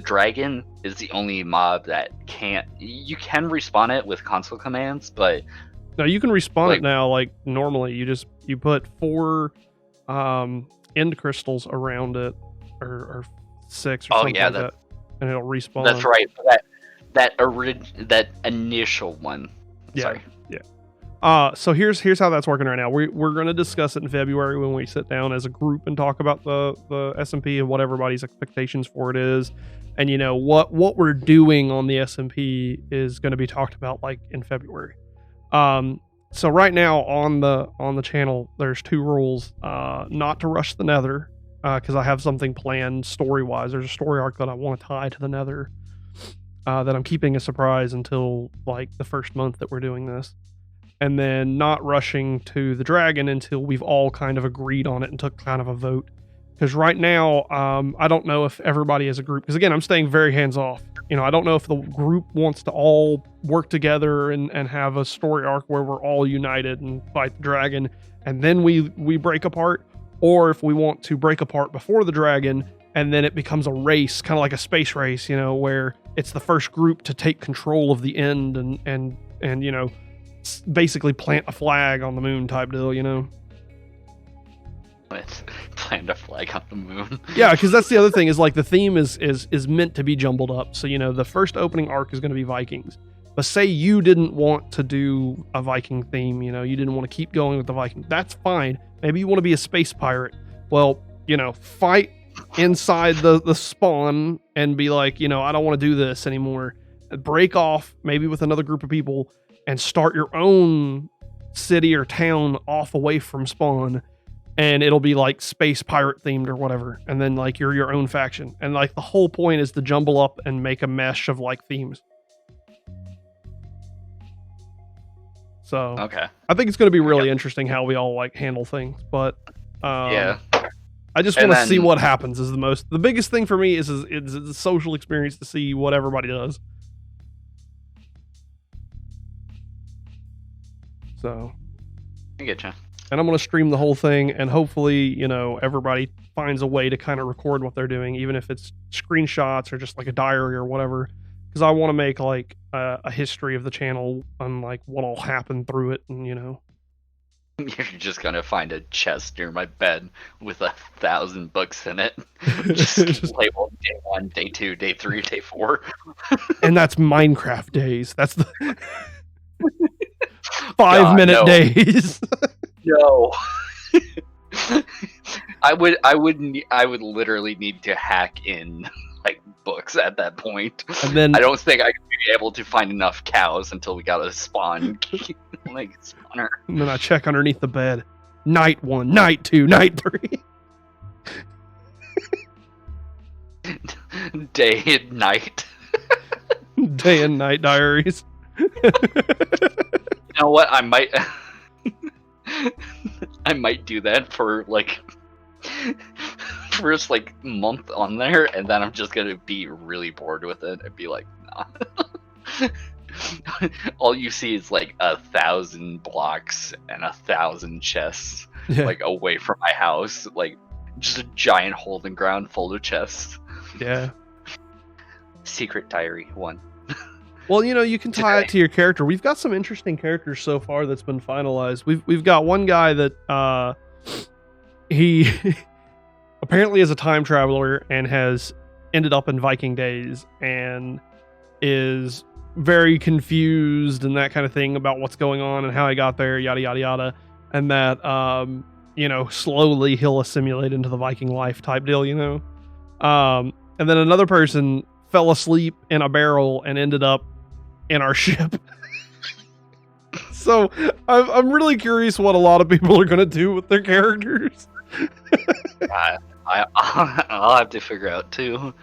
dragon is the only mob that you can respawn it with console commands, but no, you can respawn it now like normally. You put 4 end crystals around it, or 6 or something like that, and it'll respawn. That's right. That initial one. Yeah. Sorry. Yeah. So here's how that's working right now. We're going to discuss it in February when we sit down as a group and talk about the SMP and what everybody's expectations for it is, and what we're doing on the SMP is going to be talked about like in February. So right now on the channel, there's 2 rules: not to rush the Nether, because I have something planned story wise. There's a story arc that I want to tie to the Nether, that I'm keeping a surprise until like the first month that we're doing this. And then not rushing to the dragon until we've all kind of agreed on it and took kind of a vote. Because right now, I don't know if everybody as a group, because again, I'm staying very hands off. I don't know if the group wants to all work together and have a story arc where we're all united and fight the dragon, and then we break apart, or if we want to break apart before the dragon, and then it becomes a race, kind of like a space race, where it's the first group to take control of the end and basically plant a flag on the moon type deal, Plant a flag on the moon. Yeah, because that's the other thing is like the theme is meant to be jumbled up. So the first opening arc is going to be Vikings, but say you didn't want to do a Viking theme, you didn't want to keep going with the Viking. That's fine. Maybe you want to be a space pirate. Well, fight inside the spawn and be like, I don't want to do this anymore. Break off maybe with another group of people and start your own city or town off away from spawn, and it'll be like space pirate themed or whatever, and then like you're your own faction, and like the whole point is to jumble up and make a mesh of like themes. So okay, I think it's going to be really interesting how we all like handle things, but yeah, I just want to see what happens. Is the biggest thing for me is the social experience to see what everybody does. So, I get you. And I'm going to stream the whole thing, and hopefully, everybody finds a way to kind of record what they're doing, even if it's screenshots or just like a diary or whatever, because I want to make like a history of the channel on like what all happened through it, and You're just gonna find a chest near my bed with 1,000 books in it, just labeled day 1, day 2, day 3, day 4, and that's Minecraft days. That's the 5-minute days. No. I would literally need to hack in like books at that point. And then I don't think I could be able to find enough cows until we got a spawn like spawner. And then I check underneath the bed. Night 1, night 2, night 3. Day and night. Day and night diaries. You know what? I might do that for like first like month on there, and then I'm just gonna be really bored with it and be like, nah. All you see is like 1,000 blocks and 1,000 chests, like away from my house, like just a giant holding ground full of chests. Yeah. Secret diary 1. Well, you can tie it to your character. We've got some interesting characters so far that's been finalized. We've got one guy that he apparently is a time traveler and has ended up in Viking days and is very confused and that kind of thing about what's going on and how he got there, yada yada yada, and that slowly he'll assimilate into the Viking life type deal, and then another person fell asleep in a barrel and ended up in our ship. So I'm really curious what a lot of people are going to do with their characters. I'll have to figure out too.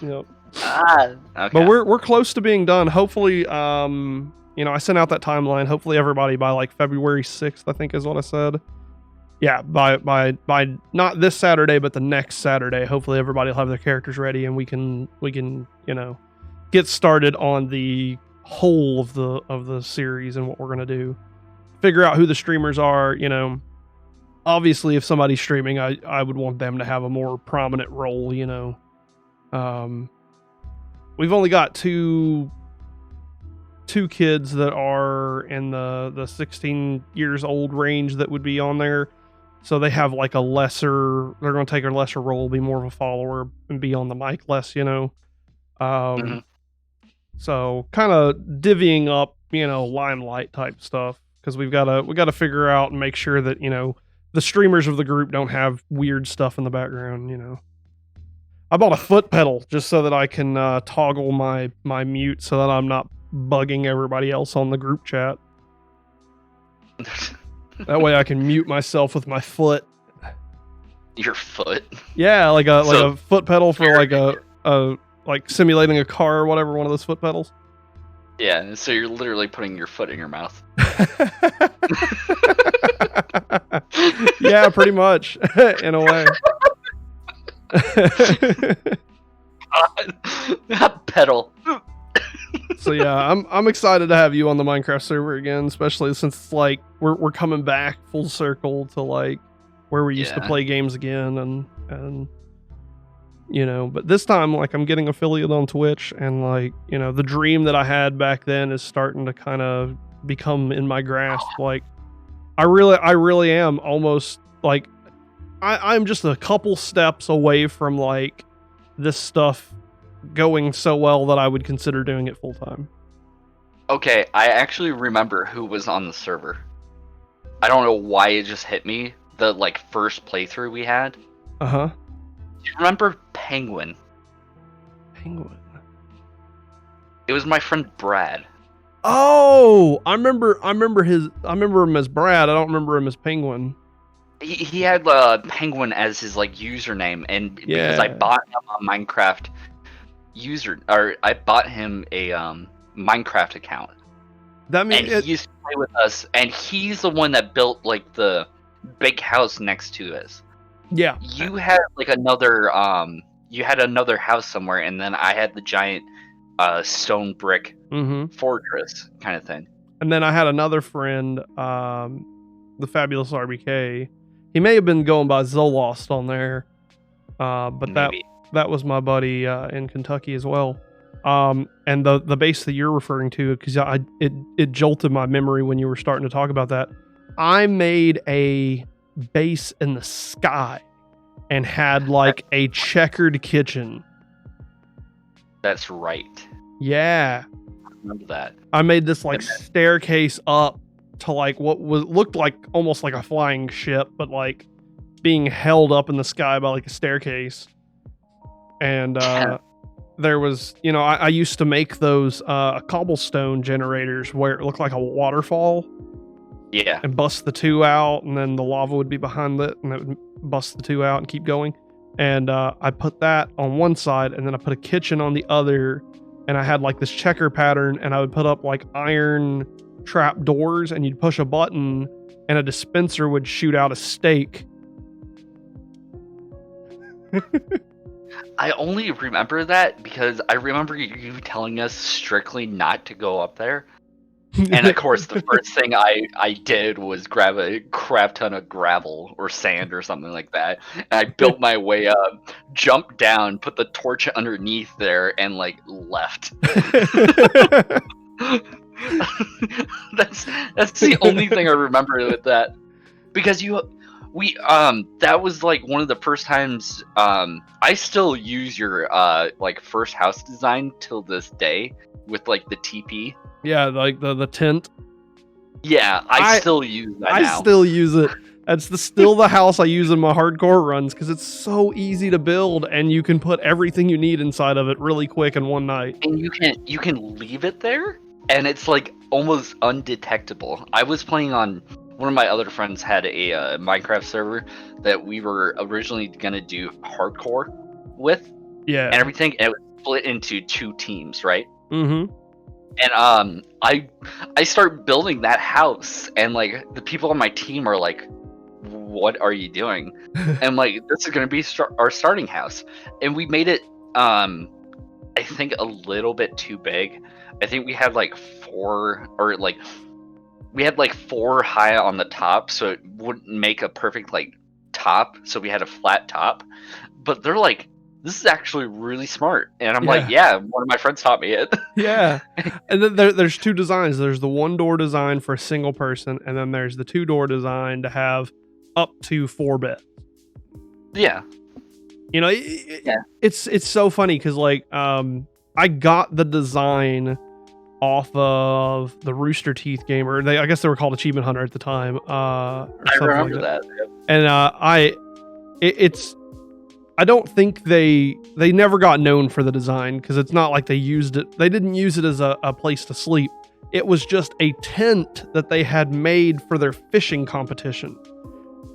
Yep. Okay. But we're close to being done. Hopefully, I sent out that timeline. Hopefully, everybody by like February 6th, I think is what I said. Yeah, by not this Saturday, but the next Saturday. Hopefully, everybody will have their characters ready, and we can get started on the whole of the series and what we're gonna do. Figure out who the streamers are. Obviously, if somebody's streaming, I would want them to have a more prominent role. We've only got two kids that are in the 16 years old range that would be on there. So they have like they're going to take a lesser role, be more of a follower, and be on the mic less, Mm-hmm. So kind of divvying up, limelight type stuff, because we got to figure out and make sure that, the streamers of the group don't have weird stuff in the background, I bought a foot pedal just so that I can toggle my mute so that I'm not bugging everybody else on the group chat. That way I can mute myself with my foot. Your foot? Yeah, like a foot pedal for like a simulating a car or whatever, one of those foot pedals. Yeah, so you're literally putting your foot in your mouth. Yeah, pretty much, in a way. Pedal. So yeah, I'm excited to have you on the Minecraft server again, especially since it's like we're coming back full circle to like where we used to play games again, and but this time like I'm getting affiliate on Twitch, and like the dream that I had back then is starting to kind of become in my grasp. Like I really am almost like I'm just a couple steps away from like this stuff going so well that I would consider doing it full time. Okay, I actually remember who was on the server. I don't know why it just hit me. The like first playthrough we had. Uh-huh. Do you remember Penguin? Penguin. It was my friend Brad. Oh, I remember him as Brad. I don't remember him as Penguin. He had Penguin as his like username, and because I bought him a Minecraft I bought him a Minecraft account. That means he used to play with us, and he's the one that built like the big house next to us. Yeah. You had like another house somewhere, and then I had the giant stone brick fortress kind of thing. And then I had another friend, the Fabulous RBK. He may have been going by Zolost on there, but maybe. that was my buddy in Kentucky as well. And the base that you're referring to, because it jolted my memory when you were starting to talk about that. I made a base in the sky and had like a checkered kitchen. That's right. Yeah. I remember that. I made this like staircase up to like what looked like almost like a flying ship, but like being held up in the sky by like a staircase. And there was, I used to make those cobblestone generators where it looked like a waterfall. Yeah. And bust the two out, and then the lava would be behind it, and it would bust the two out and keep going. And I put that on one side, and then I put a kitchen on the other, and I had like this checker pattern, and I would put up like iron trap doors, and you'd push a button, and a dispenser would shoot out a steak. I only remember that because I remember you telling us strictly not to go up there. And of course, the first thing I did was grab a crap ton of gravel or sand or something like that. And I built my way up, jumped down, put the torch underneath there, and like left. That's the only thing I remember with that. Because that was like one of the first times I still use your like first house design till this day with like the TP. Yeah, like the tent. Yeah, I still use that now. I still use it. That's still the house I use in my hardcore runs because it's so easy to build, and you can put everything you need inside of it really quick in one night. And you can leave it there, and it's like almost undetectable. I was playing on one of my other friends had a Minecraft server that we were originally gonna do hardcore with, Yeah. and everything, and it was split into 2 teams, right? Mm-hmm. And I start building that house, and like the people on my team are like, "What are you doing?" And like, this is gonna be our starting house, and we made it. I think a little bit too big. I think we had like 4, or like we had like 4 high on the top, so it wouldn't make a perfect like top. So we had a flat top. But they're like, this is actually really smart, and I'm like, yeah, one of my friends taught me it. Yeah, and then there's 2 designs. There's the 1-door design for a single person, and then there's the 2-door design to have up to 4 beds. Yeah. You know, it's so funny because like I got the design off of the Rooster Teeth Gamer. I guess they were called Achievement Hunter at the time. I remember that. And it's I don't think they never got known for the design because it's not like they used it. They didn't use it as a place to sleep. It was just a tent that they had made for their fishing competition.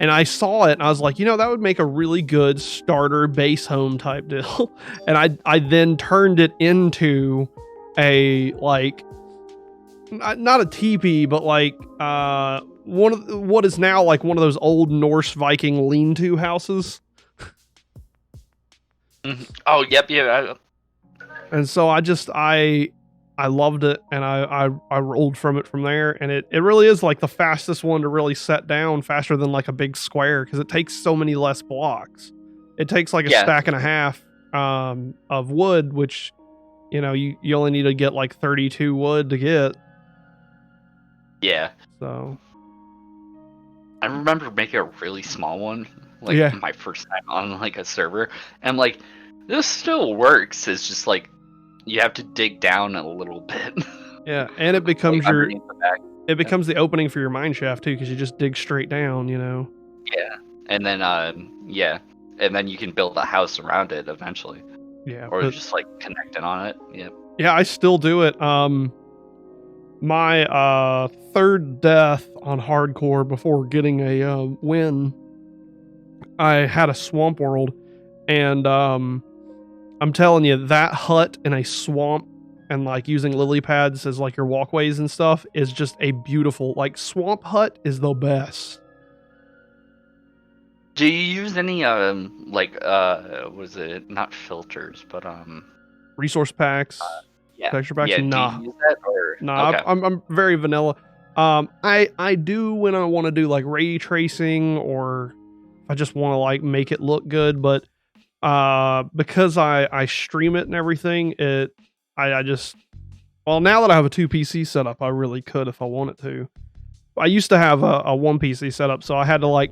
And I saw it and I was like, that would make a really good starter base home type deal. And I then turned it into a, like, not a teepee, but like what is now like one of those old Norse Viking lean-to houses. Oh, yep, yeah. And so I loved it, and I rolled from it from there, and it really is like the fastest one to really set down, faster than like a big square, because it takes so many less blocks. It takes like a stack and a half of wood, which you only need to get like 32 wood to get. Yeah. So I remember making a really small one, like my first time on like a server, and like this still works. It's just like you have to dig down a little bit. Yeah, and it becomes like it becomes the opening for your mine shaft too, because you just dig straight down, Yeah, and then and then you can build a house around it eventually. Yeah, or just like connecting on it. Yep. Yeah, I still do it. My third death on hardcore before getting a win, I had a swamp world, and I'm telling you, that hut in a swamp and like using lily pads as like your walkways and stuff is just a beautiful, like, swamp hut is the best. Do you use any was it not filters, but resource packs, texture packs? Nah. Do you use that, or nah, okay. I'm very vanilla. I do when I want to do like ray tracing, or if I just want to like make it look good, but because I stream it and everything, I just, well, now that I have a 2 PC setup, I really could if I wanted to. I used to have a 1 PC setup, so I had to like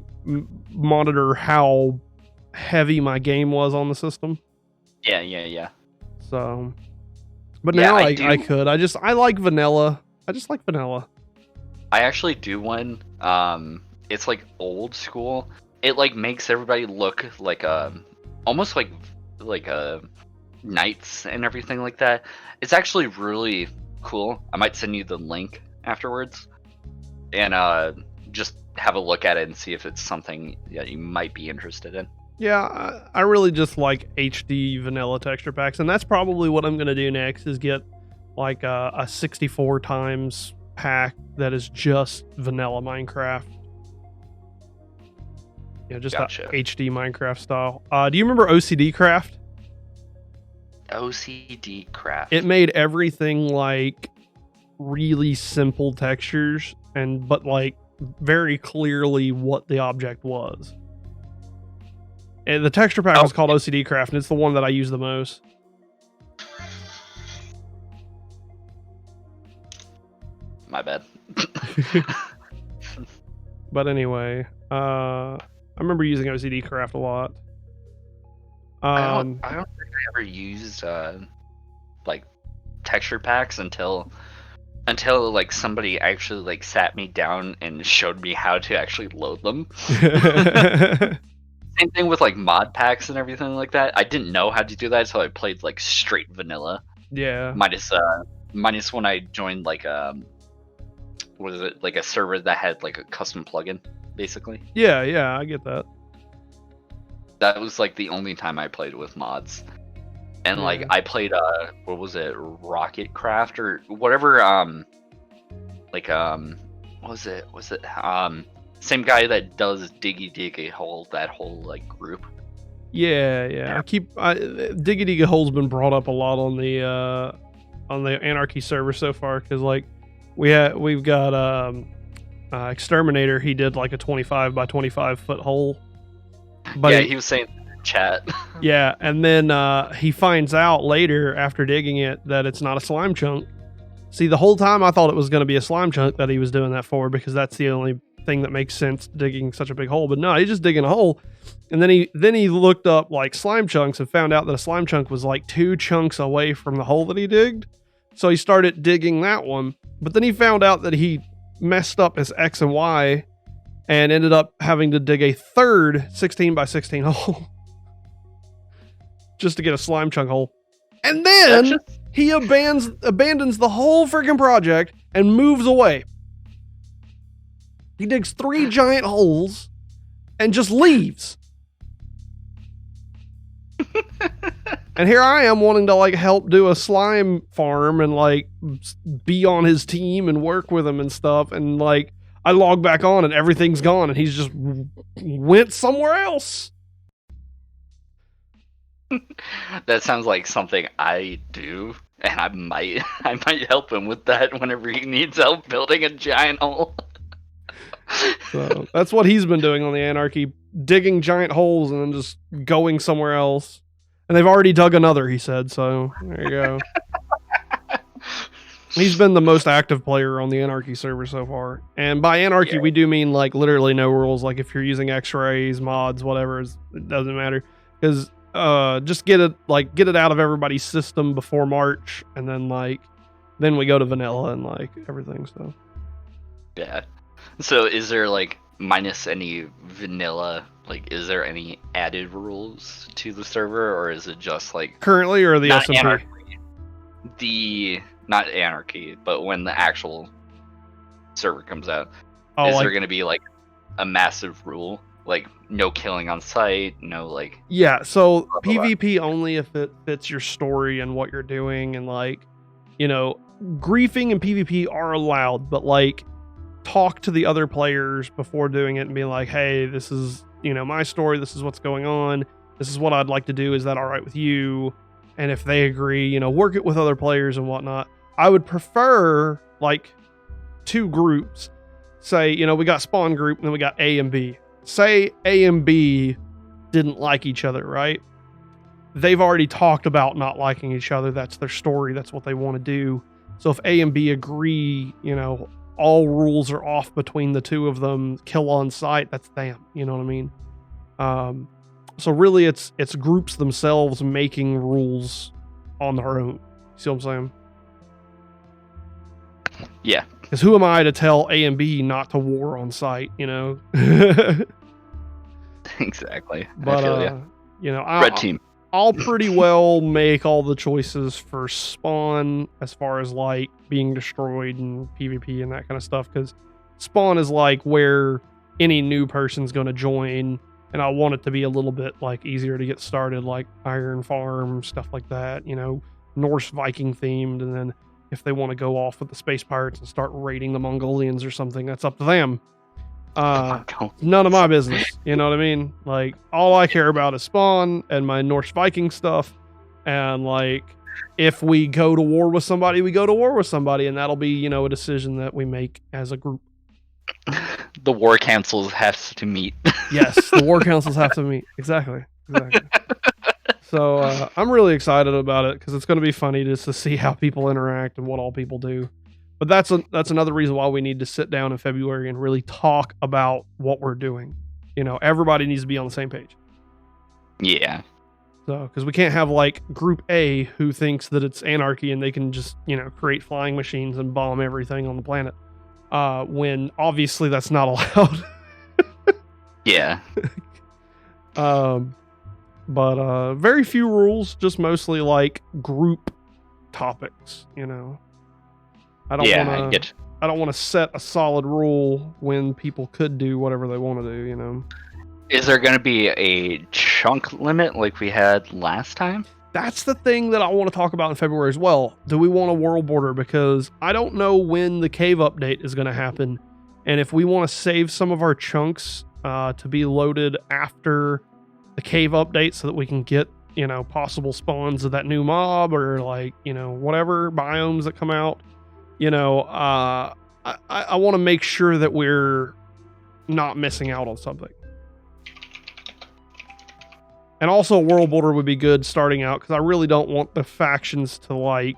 monitor how heavy my game was on the system. Yeah. So, but now I could. I like vanilla. I just like vanilla. I actually do one. It's like old school. It like makes everybody look like almost like knights and everything like that. It's actually really cool. I might send you the link afterwards, and just have a look at it and see if it's something that you might be interested in. Yeah, I really just like HD vanilla texture packs, and that's probably what I'm gonna do next, is get like a 64 times pack that is just vanilla Minecraft. Just gotcha. HD Minecraft style. Do you remember OCD Craft? OCD Craft. It made everything like really simple textures, but like very clearly what the object was. And the texture pack was called OCD Craft, and it's the one that I use the most. My bad. But anyway, I remember using OCD Craft a lot. I don't think I ever used like texture packs until like somebody actually like sat me down and showed me how to actually load them. Same thing with like mod packs and everything like that. I didn't know how to do that, so I played like straight vanilla. Yeah. Minus minus when I joined like what is it, like a server that had like a custom plugin, basically. Yeah, I get that. That was like the only time I played with mods. And like I played what was it, Rocket Craft or whatever, like what was it? Same guy that does Diggy Hole, that whole like group. Yeah. Diggy Diggy Hole's been brought up a lot on the Anarchy server so far, because like we've got Exterminator. He did like a 25 by 25 foot hole. But yeah, he was saying in chat. Yeah, and then he finds out later after digging it that it's not a slime chunk. See, the whole time I thought it was going to be a slime chunk that he was doing that for, because that's the only thing that makes sense digging such a big hole. But no, he's just digging a hole. And then he looked up like slime chunks and found out that a slime chunk was like 2 chunks away from the hole that he digged. So he started digging that one. But then he found out that he messed up his X and Y and ended up having to dig a third 16 by 16 hole just to get a slime chunk hole. And then he abandons the whole freaking project and moves away. He digs 3 giant holes and just leaves. And here I am wanting to like help do a slime farm and like be on his team and work with him and stuff. And like I log back on and everything's gone and he's just went somewhere else. That sounds like something I do, and I might help him with that whenever he needs help building a giant hole. So that's what he's been doing on the Anarchy, digging giant holes and then just going somewhere else. And they've already dug another, he said, so there you go. He's been the most active player on the Anarchy server so far. And by Anarchy, we do mean like literally no rules. Like if you're using X-rays, mods, whatever, it doesn't matter. Because just get it out of everybody's system before March, and then we go to vanilla and like everything. So yeah. So is there like, minus any vanilla, like is there any added rules to the server, or is it just like currently, or the SMP? Anarchy, not Anarchy, but when the actual server comes out, is there going to be like a massive rule? Like no killing on site, no like... Yeah, so blah, blah, PvP blah. Only if it fits your story and what you're doing, and like, you know, griefing and PvP are allowed, but like talk to the other players before doing it and be like, hey, this is, you know, my story, this is what's going on, this is what I'd like to do, is that all right with you? And if they agree, you know, work it with other players and whatnot. I would prefer like 2 groups. Say, you know, we got spawn group and then we got A and B. Say A and B didn't like each other, right? They've already talked about not liking each other. That's their story. That's what they want to do. So if A and B agree, you know, all rules are off between the 2 of them, kill on sight, that's them. You know what I mean? So really it's groups themselves making rules on their own. See what I'm saying? Yeah. Because who am I to tell A and B not to war on site, you know? Exactly. But, I feel you know, Red team. I'll pretty well make all the choices for spawn as far as like being destroyed and PvP and that kind of stuff. Because spawn is like where any new person's going to join. And I want it to be a little bit like easier to get started, like Iron Farm, stuff like that, you know, Norse Viking themed. And then if they want to go off with the space pirates and start raiding the Mongolians or something, that's up to them. None of my business. You know what I mean? Like, all I care about is spawn and my Norse Viking stuff. And like, if we go to war with somebody, we go to war with somebody. And that'll be, you know, a decision that we make as a group. The war councils have to meet. Yes, the war councils have to meet. Exactly. So I'm really excited about it because it's going to be funny just to see how people interact and what all people do. But that's another reason why we need to sit down in February and really talk about what we're doing. You know, everybody needs to be on the same page. Yeah. So, because we can't have like Group A who thinks that it's anarchy and they can just, you know, create flying machines and bomb everything on the planet. When obviously that's not allowed. Yeah. But very few rules, just mostly like group topics, you know. I don't want to set a solid rule when people could do whatever they want to do, you know. Is there going to be a chunk limit like we had last time? That's the thing that I want to talk about in February as well. Do we want a world border? Because I don't know when the cave update is going to happen. And if we want to save some of our chunks to be loaded after the cave update so that we can get, you know, possible spawns of that new mob or like, you know, whatever biomes that come out, you know, I want to make sure that we're not missing out on something. And also a world border would be good starting out because I really don't want the factions to like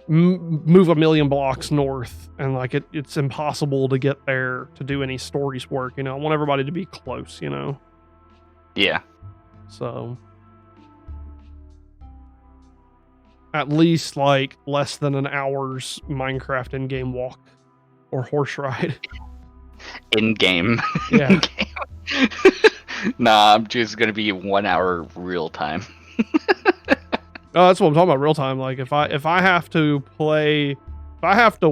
move a million blocks north and like it's impossible to get there to do any stories work. You know, I want everybody to be close, you know? Yeah. So at least like less than an hour's Minecraft in-game walk or horse ride. In-game. Yeah. In-game. Nah, I'm just gonna be 1 hour real time. Oh, that's what I'm talking about, real time. Like if I have to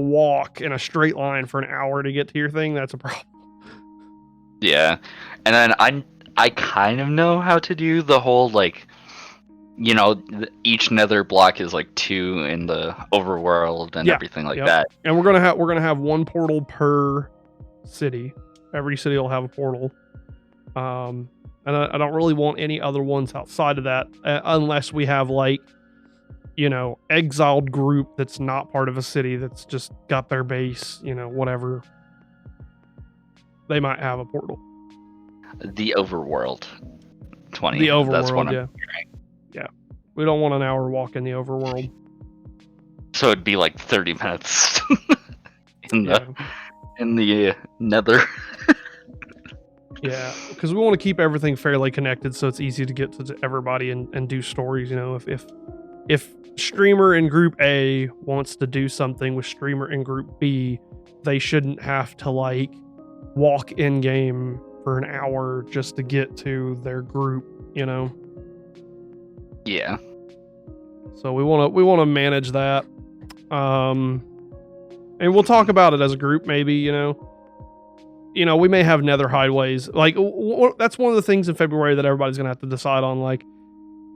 walk in a straight line for an hour to get to your thing, that's a problem. Yeah, and then I kind of know how to do the whole like, you know, each nether block is like 2 in the overworld and everything like that. And we're gonna have one portal per city. Every city will have a portal. And I don't really want any other ones outside of that, unless we have like, you know, exiled group that's not part of a city that's just got their base, you know, whatever. They might have a portal. The overworld 20. The overworld, that's what I'm hearing. Yeah. We don't want an hour walk in the overworld. So it'd be like 30 minutes in the nether. Yeah, because we want to keep everything fairly connected so it's easy to get to everybody and do stories. You know, if streamer in group A wants to do something with streamer in group B, they shouldn't have to like walk in game for an hour just to get to their group, you know? Yeah. So we want to manage that. And we'll talk about it as a group maybe, you know. You know, we may have nether hideaways. Like, that's one of the things in February that everybody's going to have to decide on. Like,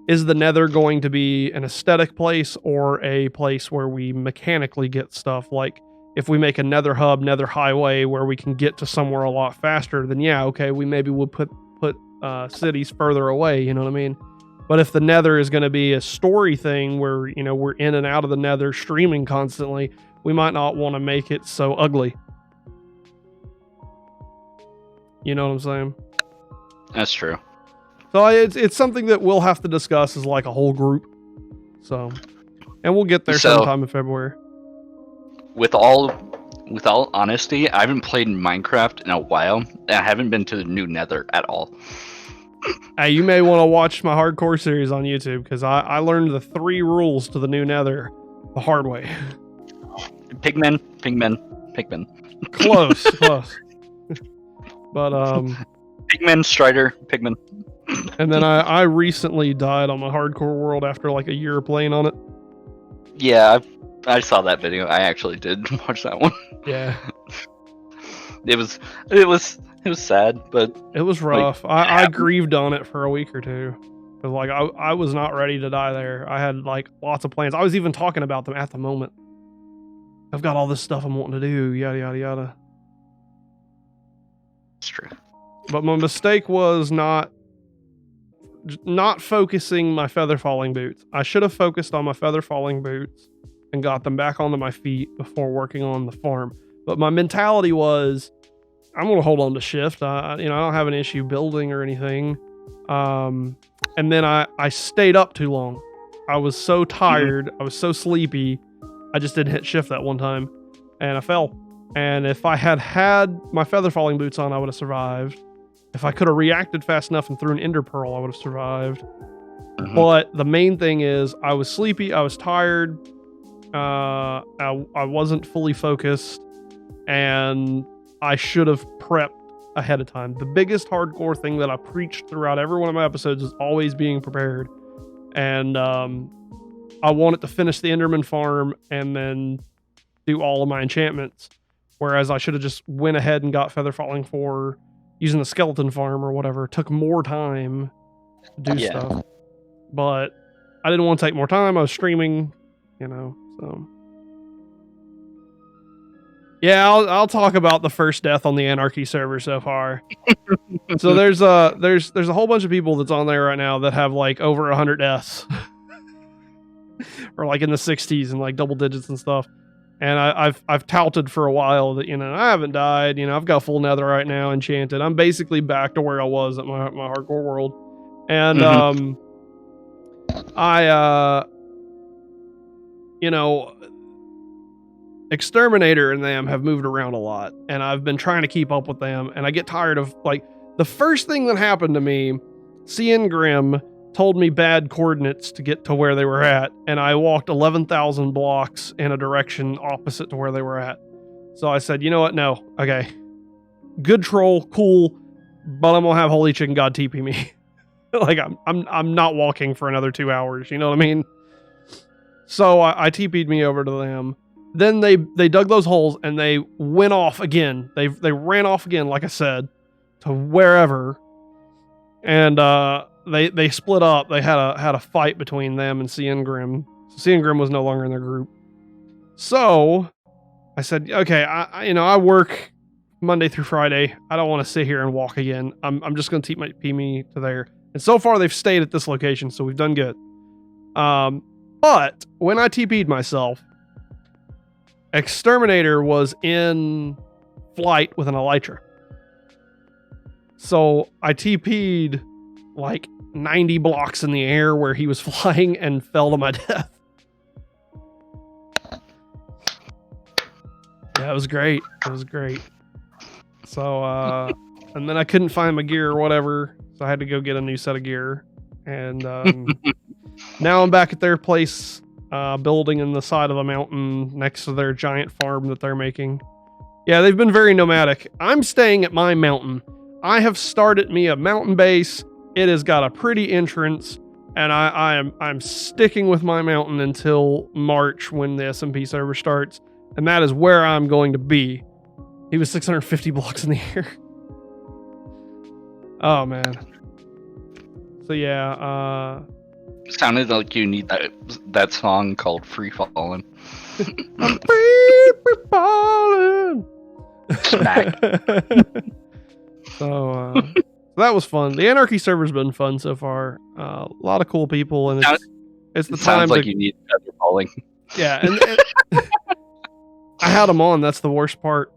is the nether going to be an aesthetic place or a place where we mechanically get stuff? Like, if we make a nether hub, nether highway where we can get to somewhere a lot faster, then yeah, okay, we maybe will put cities further away, you know what I mean? But if the nether is going to be a story thing where, you know, we're in and out of the nether streaming constantly, we might not want to make it so ugly. You know what I'm saying? That's true. So it's something that we'll have to discuss as like a whole group. So, and we'll get there sometime in February. With all honesty, I haven't played Minecraft in a while, and I haven't been to the new nether at all. Hey, you may want to watch my hardcore series on YouTube because I learned the 3 rules to the new nether the hard way. Pigmen. Close. But Pigmen, Strider, Pigmen. And then I recently died on my hardcore world after like a year of playing on it. Yeah, I saw that video. I actually did watch that one. Yeah. It was sad, but it was rough. Like, I grieved on it for a week or two. Cause like I was not ready to die there. I had like lots of plans. I was even talking about them at the moment. I've got all this stuff I'm wanting to do, yada yada yada. It's true. But my mistake was not focusing my feather falling boots. I should have focused on my feather falling boots and got them back onto my feet before working on the farm. But my mentality was, I'm going to hold on to shift. I don't have an issue building or anything. And then I stayed up too long. I was so tired. I was so sleepy. I just didn't hit shift that one time and I fell. And if I had my feather falling boots on, I would have survived. If I could have reacted fast enough and threw an ender pearl, I would have survived. Mm-hmm. But the main thing is I was sleepy. I was tired. I wasn't fully focused and I should have prepped ahead of time. The biggest hardcore thing that I preached throughout every one of my episodes is always being prepared. And I wanted to finish the Enderman farm and then do all of my enchantments. Whereas I should have just went ahead and got Feather Falling 4 using the skeleton farm or whatever. It took more time to do stuff. But I didn't want to take more time. I was streaming, so. Yeah, I'll talk about the first death on the Anarchy server so far. So there's a whole bunch of people that's on there right now that have like over 100 deaths. Or like in the 60s and like double digits and stuff. And I've touted for a while that, I haven't died. I've got full netherite now, enchanted. I'm basically back to where I was at my hardcore world. And Exterminator and them have moved around a lot, and I've been trying to keep up with them, and I get tired of, like, the first thing that happened to me, Cian Grim told me bad coordinates to get to where they were at, and I walked 11,000 blocks in a direction opposite to where they were at. So I said, you know what? No. Okay. Good troll, cool, but I'm gonna have Holy Chicken God TP me. Like, I'm not walking for another 2 hours, you know what I mean? So I TP'd me over to them. Then they dug those holes and they went off again. They ran off again, like I said, to wherever. And they split up. They had a fight between them and Cian Grim. So Cian Grim was no longer in their group. So I said, okay, I work Monday through Friday. I don't want to sit here and walk again. I'm just going to TP me to there. And so far they've stayed at this location, so we've done good. But when I TP'd myself, Exterminator was in flight with an Elytra. So I TP'd like 90 blocks in the air where he was flying and fell to my death. Yeah, it was great. It was great. So, and then I couldn't find my gear or whatever, so I had to go get a new set of gear. And now I'm back at their place, building in the side of the mountain next to their giant farm that they're making. Yeah, they've been very nomadic. I'm staying at my mountain. I have started me a mountain base. It has got a pretty entrance, and I'm sticking with my mountain until March when the SMP server starts, and that is where I'm going to be. He was 650 blocks in the air. Oh man. So yeah, sounded like you need that song called Free Fallin'. I'm free falling. Smack. So that was fun. The Anarchy server's been fun so far. A lot of cool people, and it's the time. Sounds like you need Feather Falling. Yeah, and I had them on. That's the worst part.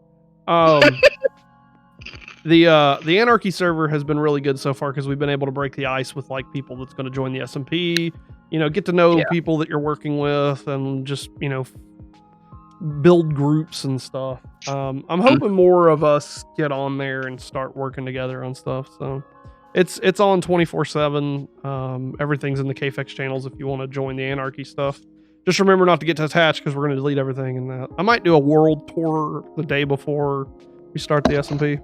The Anarchy server has been really good so far because we've been able to break the ice with like people that's going to join the SMP. Get to know people that you're working with, and just build groups and stuff. I'm hoping more of us get on there and start working together on stuff. So it's on 24/7. Everything's in the KFX channels if you want to join the Anarchy stuff. Just remember not to get attached because we're going to delete everything. And I might do a world tour the day before we start the SMP.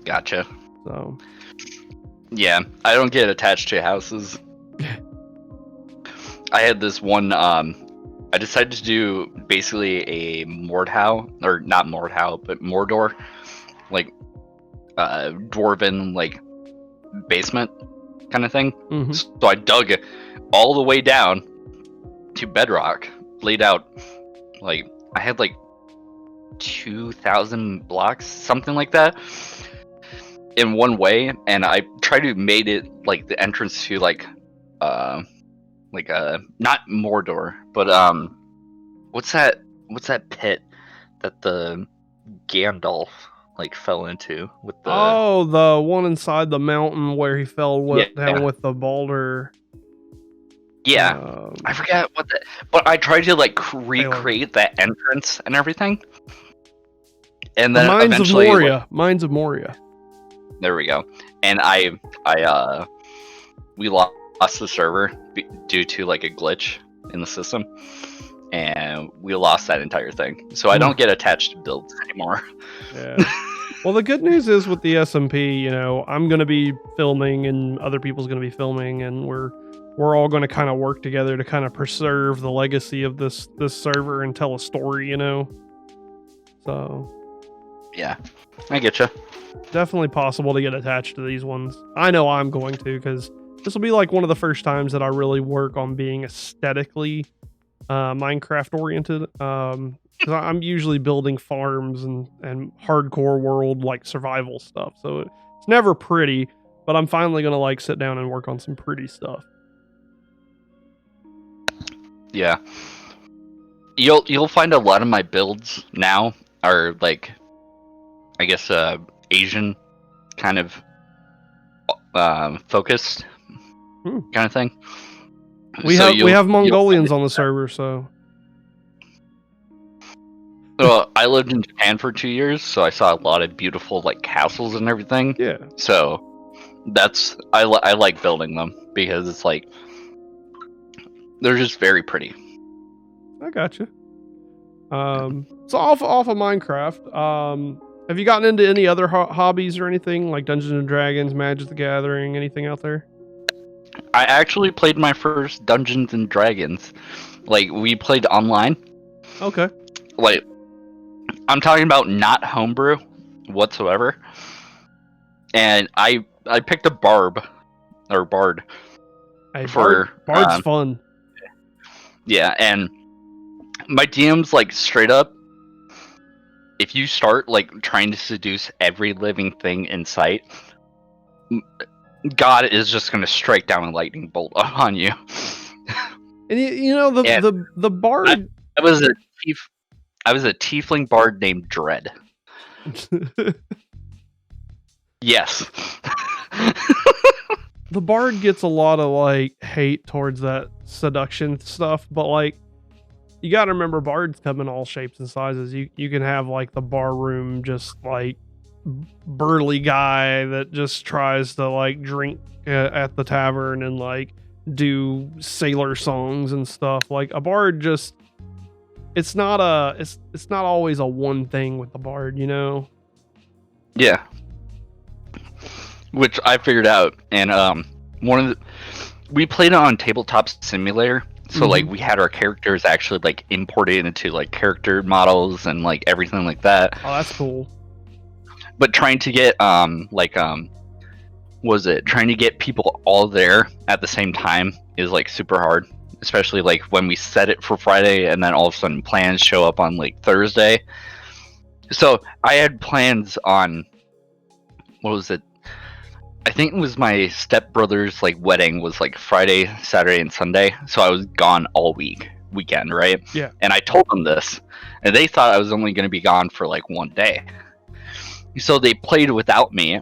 Gotcha. So yeah, I don't get attached to houses. I had this one. I decided to do basically a Mordhau, or not Mordhau, but Mordor, like dwarven like basement kind of thing. Mm-hmm. So I dug all the way down to bedrock, laid out like I had like 2,000 blocks, something like that, in one way, and I tried to made it like the entrance to like not Mordor, but what's that pit that the Gandalf like fell into with the the one inside the mountain where he fell down with the boulder. Yeah, I forget but I tried to like recreate that entrance and everything. And then Mines of Moria. There we go. And we lost the server due to like a glitch in the system, and we lost that entire thing. So I don't get attached to builds anymore. Yeah. Well, the good news is with the SMP, I'm going to be filming, and other people's going to be filming, and we're we're all going to kind of work together to kind of preserve the legacy of this server and tell a story, you know. So yeah, I get you. Definitely possible to get attached to these ones. I know I'm going to, because this will be like one of the first times that I really work on being aesthetically Minecraft oriented. Because I'm usually building farms and hardcore world like survival stuff, so it's never pretty. But I'm finally gonna like sit down and work on some pretty stuff. Yeah, you'll find a lot of my builds now are like, I guess, Asian kind of focused kind of thing. We have Mongolians on the server, so. Well, I lived in Japan for 2 years, so I saw a lot of beautiful like castles and everything. Yeah. So I like building them because it's like they're just very pretty. I gotcha. So off of Minecraft, have you gotten into any other hobbies or anything like Dungeons and Dragons, Magic the Gathering, anything out there? I actually played my first Dungeons and Dragons. Like, we played online. Okay. Like, I'm talking about not homebrew whatsoever. And I picked a bard. Hey, Bard's fun. Yeah, and my DM's like straight up, if you start like trying to seduce every living thing in sight, God is just going to strike down a lightning bolt on you. And you know the bard. I was a tiefling bard named Dread. Yes. The bard gets a lot of like hate towards that seduction stuff, but like you got to remember bards come in all shapes and sizes. You can have like the bar room just like burly guy that just tries to like drink at the tavern and like do sailor songs and stuff. Like a bard just it's not always a one thing with the bard, you know? Yeah. Which I figured out, and we played it on Tabletop Simulator, so like we had our characters actually like imported into like character models and like everything like that. Oh, that's cool. But trying to get trying to get people all there at the same time is like super hard, especially like when we set it for Friday and then all of a sudden plans show up on like Thursday. So I had plans on, what was it? I think it was my stepbrother's like wedding was like Friday, Saturday, and Sunday. So I was gone all weekend, right? Yeah. And I told them this, and they thought I was only going to be gone for like one day. So they played without me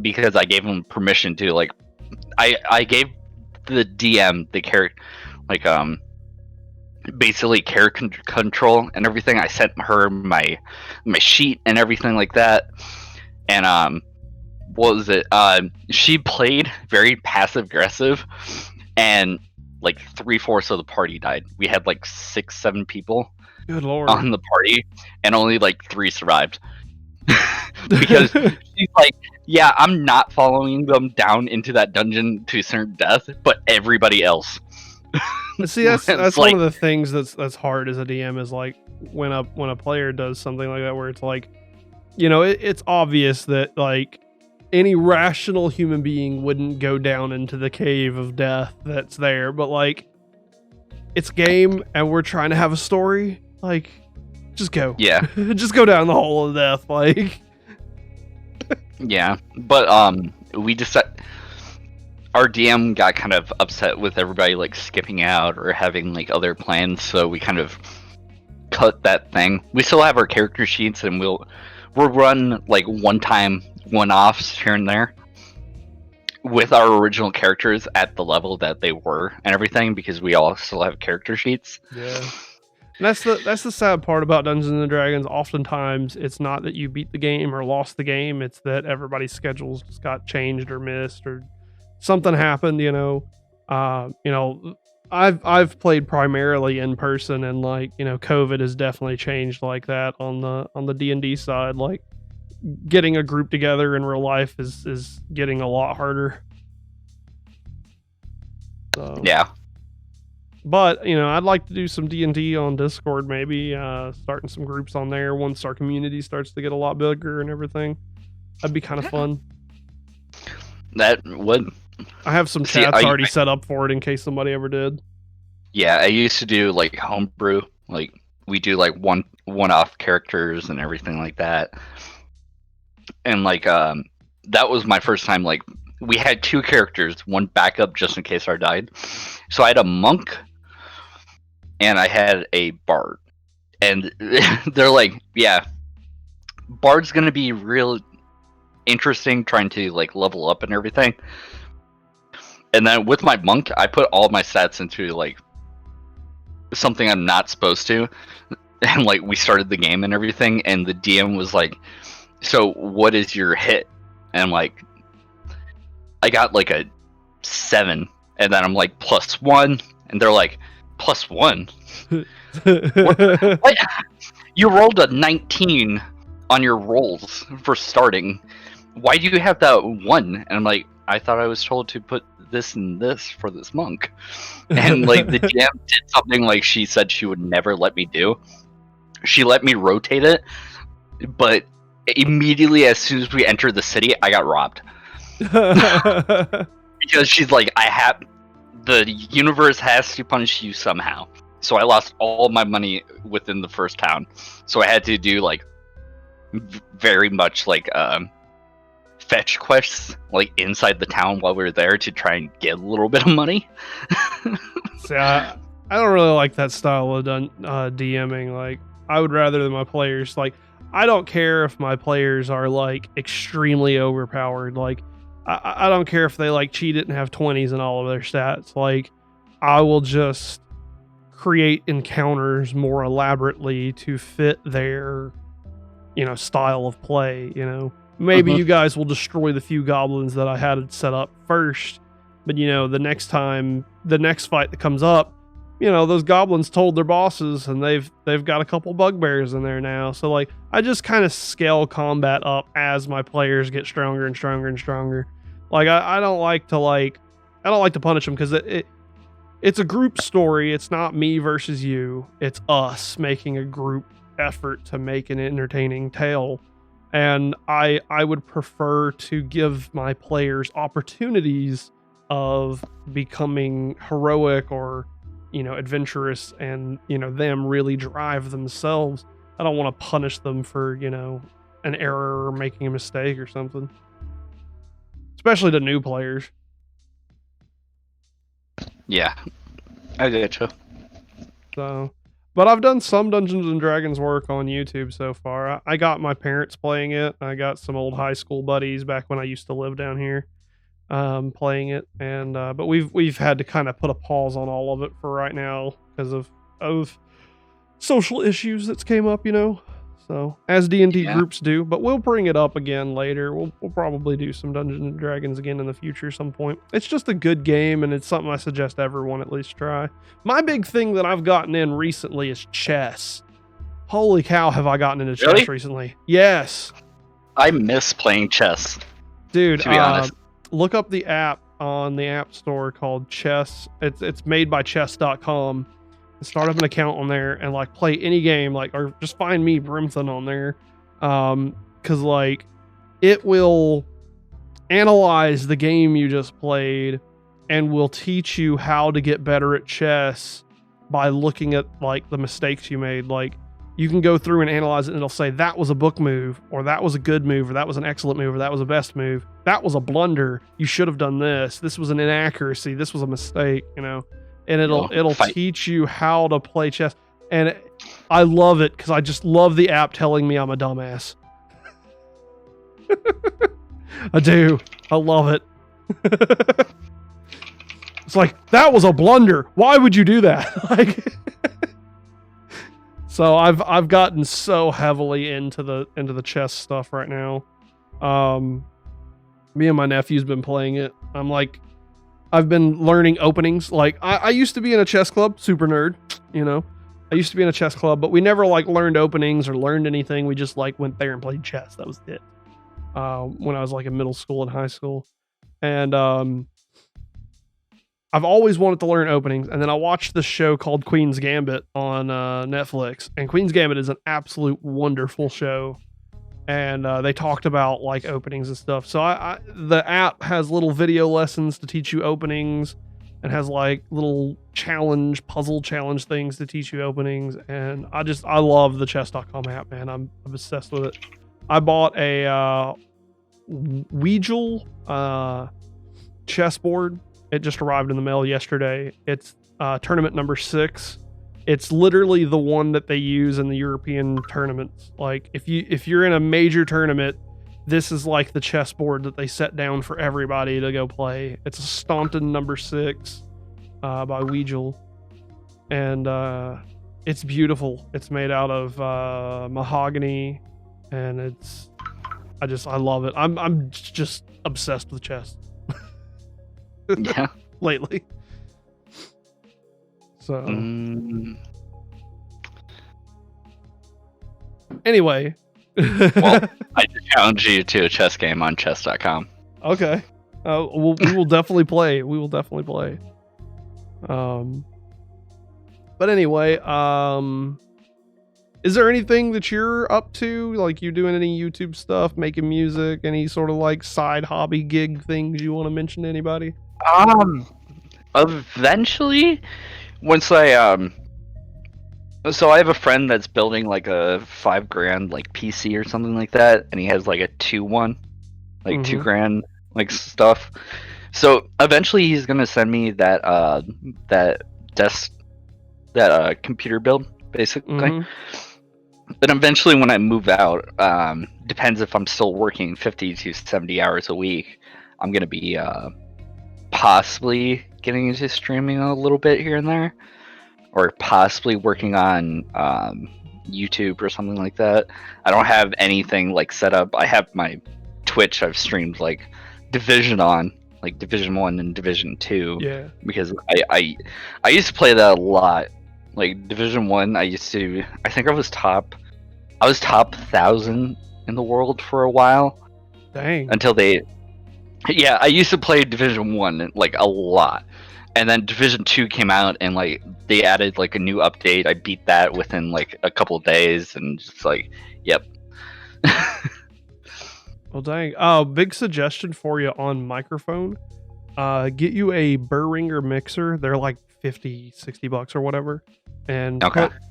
because I gave them permission to. Like, I gave the DM the character, like basically character control and everything. I sent her my sheet and everything like that, and what was it? She played very passive aggressive, and like 3/4 of the party died. We had like 6-7 people. Good Lord. On the party, and only like 3 survived. Because she's like, yeah, I'm not following them down into that dungeon to certain death, but everybody else. See, that's like, one of the things that's hard as a DM is like when a player does something like that where it's like, you know, it's obvious that like any rational human being wouldn't go down into the cave of death that's there, but like it's game and we're trying to have a story, like just go. Yeah. Just go down the hole of death, like. Yeah, but we decided our DM got kind of upset with everybody like skipping out or having like other plans, so we kind of cut that thing. We still have our character sheets, and we'll run like one-offs here and there with our original characters at the level that they were and everything, because we all still have character sheets. Yeah. And that's the sad part about Dungeons and Dragons. Oftentimes, it's not that you beat the game or lost the game; it's that everybody's schedules just got changed or missed, or something happened. You know, I've played primarily in person, and like COVID has definitely changed like that on the D&D side. Like getting a group together in real life is getting a lot harder. So Yeah. But, you know, I'd like to do some D&D on Discord, maybe starting some groups on there once our community starts to get a lot bigger and everything. That'd be kind of fun. That would. I have some chats already set up for it in case somebody ever did. Yeah, I used to do like homebrew. Like we do like one-off characters and everything like that. And like that was my first time. Like we had 2 characters, one backup just in case our died. So I had a monk and I had a bard. And they're like, yeah, bard's gonna be real interesting trying to like level up and everything. And then with my monk, I put all my stats into like something I'm not supposed to. And like we started the game and everything, and the DM was like, so what is your hit? And I'm like, I got like a 7, and then I'm like +1, and they're like, +1? What? You rolled a 19 on your rolls for starting. Why do you have that 1? And I'm like, I thought I was told to put this and this for this monk. And like the DM did something like she said she would never let me do. She let me rotate it, but immediately as soon as we entered the city, I got robbed. Because she's like, the universe has to punish you somehow. So I lost all my money within the first town. So I had to do like very much like fetch quests like inside the town while we were there to try and get a little bit of money. See, I don't really like that style of DMing. Like, I would rather than my players, like, I don't care if my players are like extremely overpowered. Like, I don't care if they like cheat it and have 20s in all of their stats. Like, I will just create encounters more elaborately to fit their, you know, style of play. You know, maybe you guys will destroy the few goblins that I had it set up first, but you know, the next time, the next fight that comes up, you know, those goblins told their bosses, and they've got a couple bugbears in there now. So like, I just kind of scale combat up as my players get stronger and stronger and stronger. Like, I don't like to punish them, because it's a group story. It's not me versus you. It's us making a group effort to make an entertaining tale. And I would prefer to give my players opportunities of becoming heroic or, you know, adventurous, and, you know, them really drive themselves. I don't want to punish them for, you know, an error or making a mistake or something. Especially the new players. Yeah, I get you. So, but I've done some Dungeons and Dragons work on YouTube so far. I got my parents playing it. I got some old high school buddies back when I used to live down here, playing it, and but we've had to kind of put a pause on all of it for right now because of social issues that's came up, you know. So, as D&D groups do, but we'll bring it up again later. We'll probably do some Dungeons and Dragons again in the future some point. It's just a good game, and it's something I suggest everyone at least try. My big thing that I've gotten in recently is chess. Holy cow, have I gotten into chess recently? Yes. I miss playing chess. Dude, to be honest. Look up the app on the App Store called Chess. It's made by chess.com. Start up an account on there and like play any game, like, or just find me, Brimthen, on there, because like it will analyze the game you just played and will teach you how to get better at chess by looking at like the mistakes you made. Like, you can go through and analyze it, and it'll say that was a book move, or that was a good move, or that was an excellent move, or that was a best move, that was a blunder, you should have done this was an inaccuracy, this was a mistake, you know. And it'll teach you how to play chess. And I love it, because I just love the app telling me I'm a dumbass. I do. I love it. It's like, that was a blunder. Why would you do that? Like, so I've gotten so heavily into the chess stuff right now. Me and my nephew's been playing it. I'm like, I've been learning openings. Like, I used to be in a chess club, super nerd, you know. I used to be in a chess club, but we never like learned openings or learned anything. We just like went there and played chess. That was it. When I was like in middle school and high school. And I've always wanted to learn openings, and then I watched this show called Queen's Gambit on Netflix, and Queen's Gambit is an absolute wonderful show. And they talked about like openings and stuff. So the app has little video lessons to teach you openings, and has like little puzzle challenge things to teach you openings. And I love the chess.com app, man. I'm obsessed with it. I bought a Weijel chessboard. It just arrived in the mail yesterday. It's tournament number 6. It's literally the one that they use in the European tournaments. Like if you're in a major tournament, this is like the chessboard that they set down for everybody to go play. It's a Staunton number 6 by Weijel, and it's beautiful. It's made out of mahogany, and I love it. I'm just obsessed with chess. Yeah. Lately. So anyway. Well, I just challenge you to a chess game on chess.com. Okay. We will definitely play. We will definitely play. But anyway, is there anything that you're up to? Like, you doing any YouTube stuff, making music, any sort of like side hobby gig things you want to mention to anybody? Eventually, once so I have a friend that's building like a $5,000 like PC or something like that, and he has like a 2-1, like $2,000 like stuff. So eventually he's gonna send me that computer build, basically. And eventually when I move out, depends if I'm still working 50 to 70 hours a week, I'm gonna be possibly getting into streaming a little bit here and there, or possibly working on YouTube or something like that. I don't have anything like set up. I have my Twitch. I've streamed like Division on, like Division 1 and Division 2. Yeah. Because I used to play that a lot. Like Division 1, I think I was top 1,000 in the world for a while. Dang. Yeah, I used to play Division 1 like a lot. And then Division 2 came out, and like they added like a new update. I beat that within like a couple of days, and just like, yep. Well, dang. Big suggestion for you on microphone. Get you a Behringer mixer. They're like $50-$60 or whatever. And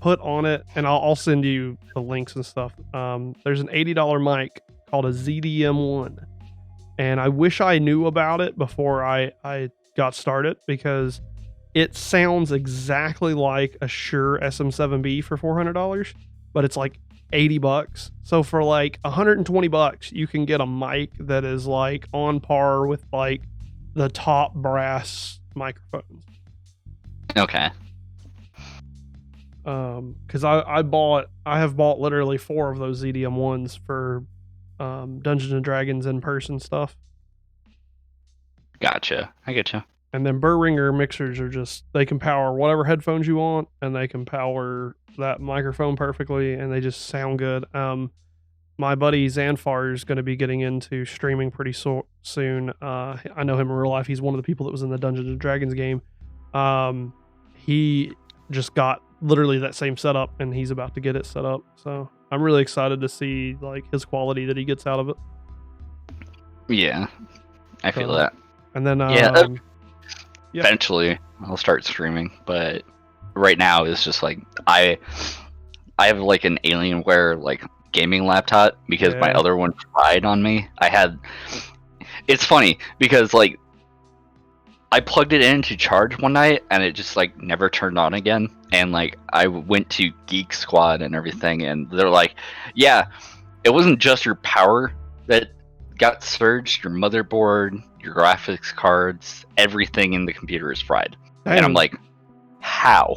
put on it, and I'll send you the links and stuff. There's an $80 mic called a ZDM1. And I wish I knew about it before I got started, because it sounds exactly like a Shure SM7B for $400, but it's like $80. So for like $120, you can get a mic that is like on par with like the top brass microphones. Okay. Because I have bought literally 4 of those ZDM1s for Dungeons and Dragons in-person stuff. Gotcha. I get you. And then Behringer mixers are they can power whatever headphones you want, and they can power that microphone perfectly, and they just sound good. My buddy Zanfar is going to be getting into streaming pretty soon. I know him in real life. He's one of the people that was in the Dungeons and Dragons game. He just got literally that same setup, and he's about to get it set up. So I'm really excited to see like his quality that he gets out of it. Yeah, I feel that. And then eventually I'll start streaming, but right now it's just like I have like an Alienware like gaming laptop, because my other one fried on me. It's funny because like I plugged it in to charge one night, and it just like never turned on again. And like I went to Geek Squad and everything, and they're like, yeah, it wasn't just your power that got surged, your motherboard, your graphics cards, everything in the computer is fried. Dang. And I'm like, how?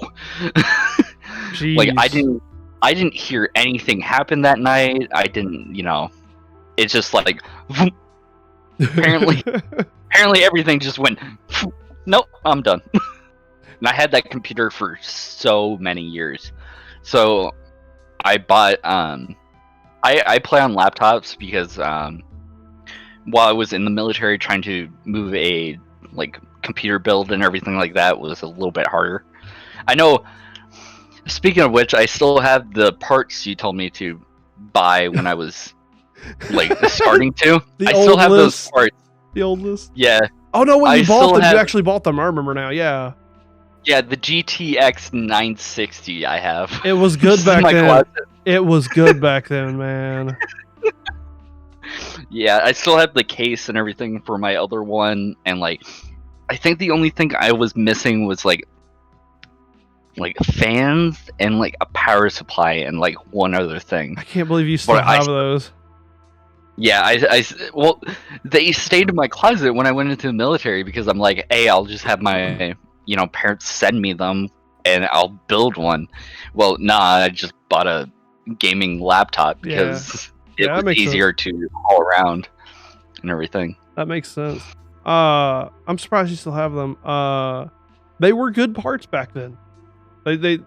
Like I didn't hear anything happen that night. I didn't, it's just like apparently everything just went, nope, I'm done. And I had that computer for so many years. So I bought I play on laptops because while I was in the military trying to move a like computer build and everything like that was a little bit harder. I know. Speaking of which, I still have the parts you told me to buy when I was like starting to. I still have those parts. The old list. Yeah. Oh no! When you bought them, you actually bought them. I remember now. Yeah. Yeah, the GTX 960 I have. It was good back then. Closet. It was good back then, man. Yeah, I still have the case and everything for my other one, and like, I think the only thing I was missing was like fans and like a power supply and like one other thing. I can't believe you still have those. Yeah, well, they stayed in my closet when I went into the military because I'm like, hey, I'll just have my parents send me them and I'll build one. Well, nah, I just bought a gaming laptop because it was easier to haul around and everything. That makes sense. I'm surprised you still have them. They were good parts back then. They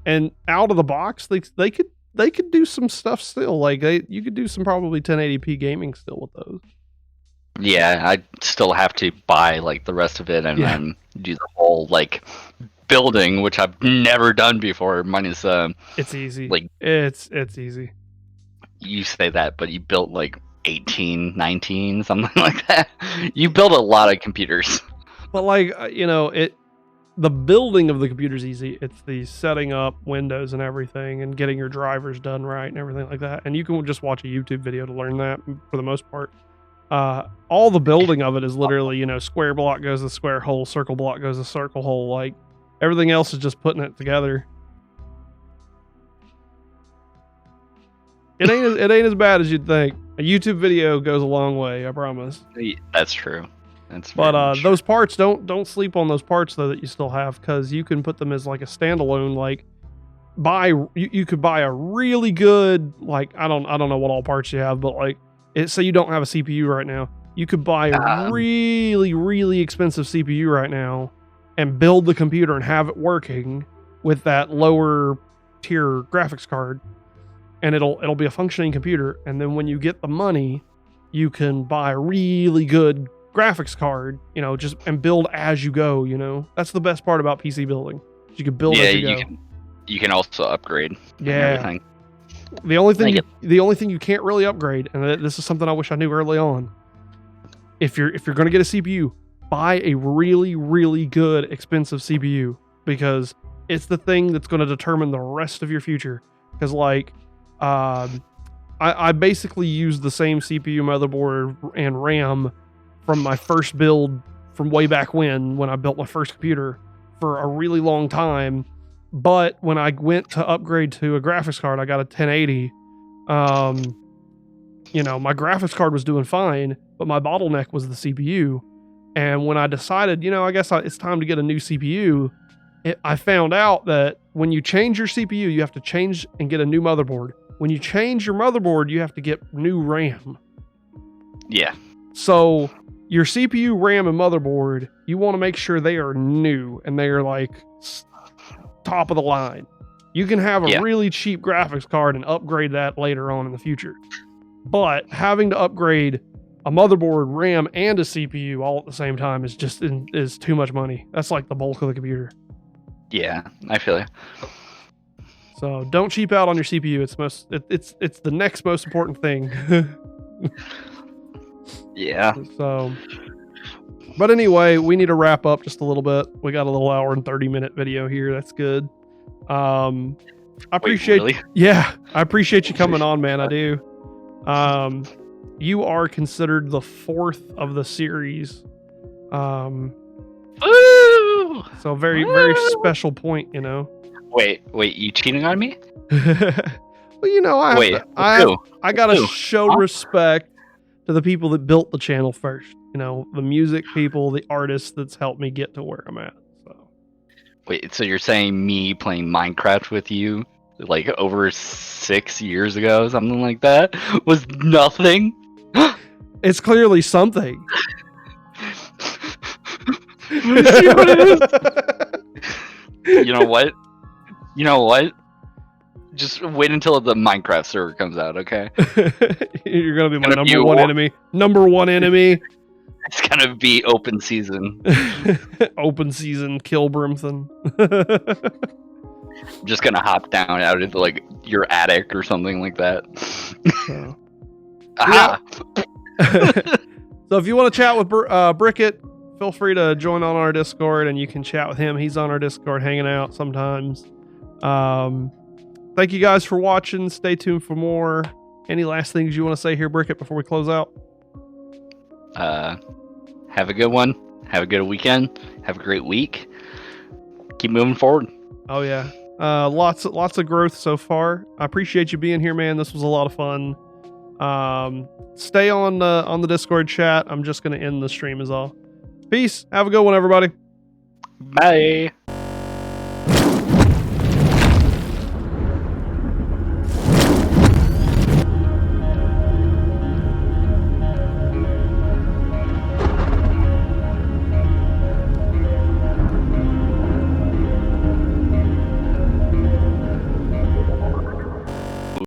and out of the box, they could do some stuff still. Like you could do some probably 1080p gaming still with those. Yeah, I still have to buy like the rest of it and then do the whole like building, which I've never done before. Mine is it's easy. Like it's easy. You say that, but you built like 18, 19, something like that. You built a lot of computers. But like the building of the computer is easy. It's the setting up Windows and everything and getting your drivers done right and everything like that. And you can just watch a YouTube video to learn that for the most part. All the building of it is literally, square block goes to square hole, circle block goes to circle hole. Like everything else is just putting it together. It ain't as bad as you'd think. A YouTube video goes a long way, I promise. That's true. But those parts, don't sleep on those parts though that you still have, because you can put them as like a standalone. Like you could buy a really good, like I don't know what all parts you have, but like say you don't have a CPU right now, you could buy a really, really expensive CPU right now and build the computer and have it working with that lower tier graphics card, and it'll be a functioning computer. And then when you get the money, you can buy a really good graphics card, just and build as you go. That's the best part about PC building. You can build as you go. You can also upgrade. Everything. The only thing you can't really upgrade, and this is something I wish I knew early on. If you're going to get a CPU, buy a really, really good expensive CPU, because it's the thing that's going to determine the rest of your future. Because like, I basically used the same CPU, motherboard, and RAM from my first build from way back when I built my first computer for a really long time. But when I went to upgrade to a graphics card, I got a 1080. My graphics card was doing fine, but my bottleneck was the CPU. And when I decided, I guess it's time to get a new CPU, I found out that when you change your CPU, you have to change and get a new motherboard. When you change your motherboard, you have to get new RAM. Yeah. So your CPU, RAM, and motherboard, you want to make sure they are new and they are like top of the line. You can have a really cheap graphics card and upgrade that later on in the future. But having to upgrade a motherboard, RAM, and a CPU all at the same time is too much money. That's like the bulk of the computer. Yeah, I feel it. So don't cheap out on your CPU. It's the next most important thing. Yeah. So, but anyway, we need to wrap up just a little bit. We got a little hour and 30-minute video here. That's good. I appreciate. Wait, really? Yeah, I appreciate you coming on, man. I do. You are considered the fourth of the series. Ooh! So very special point, Wait, you cheating on me? Well, I gotta show respect to the people that built the channel first. The music people, the artists that's helped me get to where I'm at. So. Wait, so you're saying me playing Minecraft with you like over 6 years ago, something like that, was nothing? It's clearly something. Let's see what it is. You know what? Just wait until the Minecraft server comes out, okay? You're gonna be my number one enemy. Number one enemy. It's gonna be open season. Open season, kill Brimthen. I'm just gonna hop down out of like your attic or something like that. So, Aha! So if you want to chat with BRIKKET, feel free to join on our Discord and you can chat with him. He's on our Discord hanging out sometimes. Thank you guys for watching. Stay tuned for more. Any last things you want to say here, BRIKKET, before we close out? Have a good one. Have a good weekend. Have a great week. Keep moving forward. Oh yeah. Lots of growth so far. I appreciate you being here, man. This was a lot of fun. Stay on the Discord chat. I'm just gonna end the stream is all. Peace. Have a good one, everybody. Bye.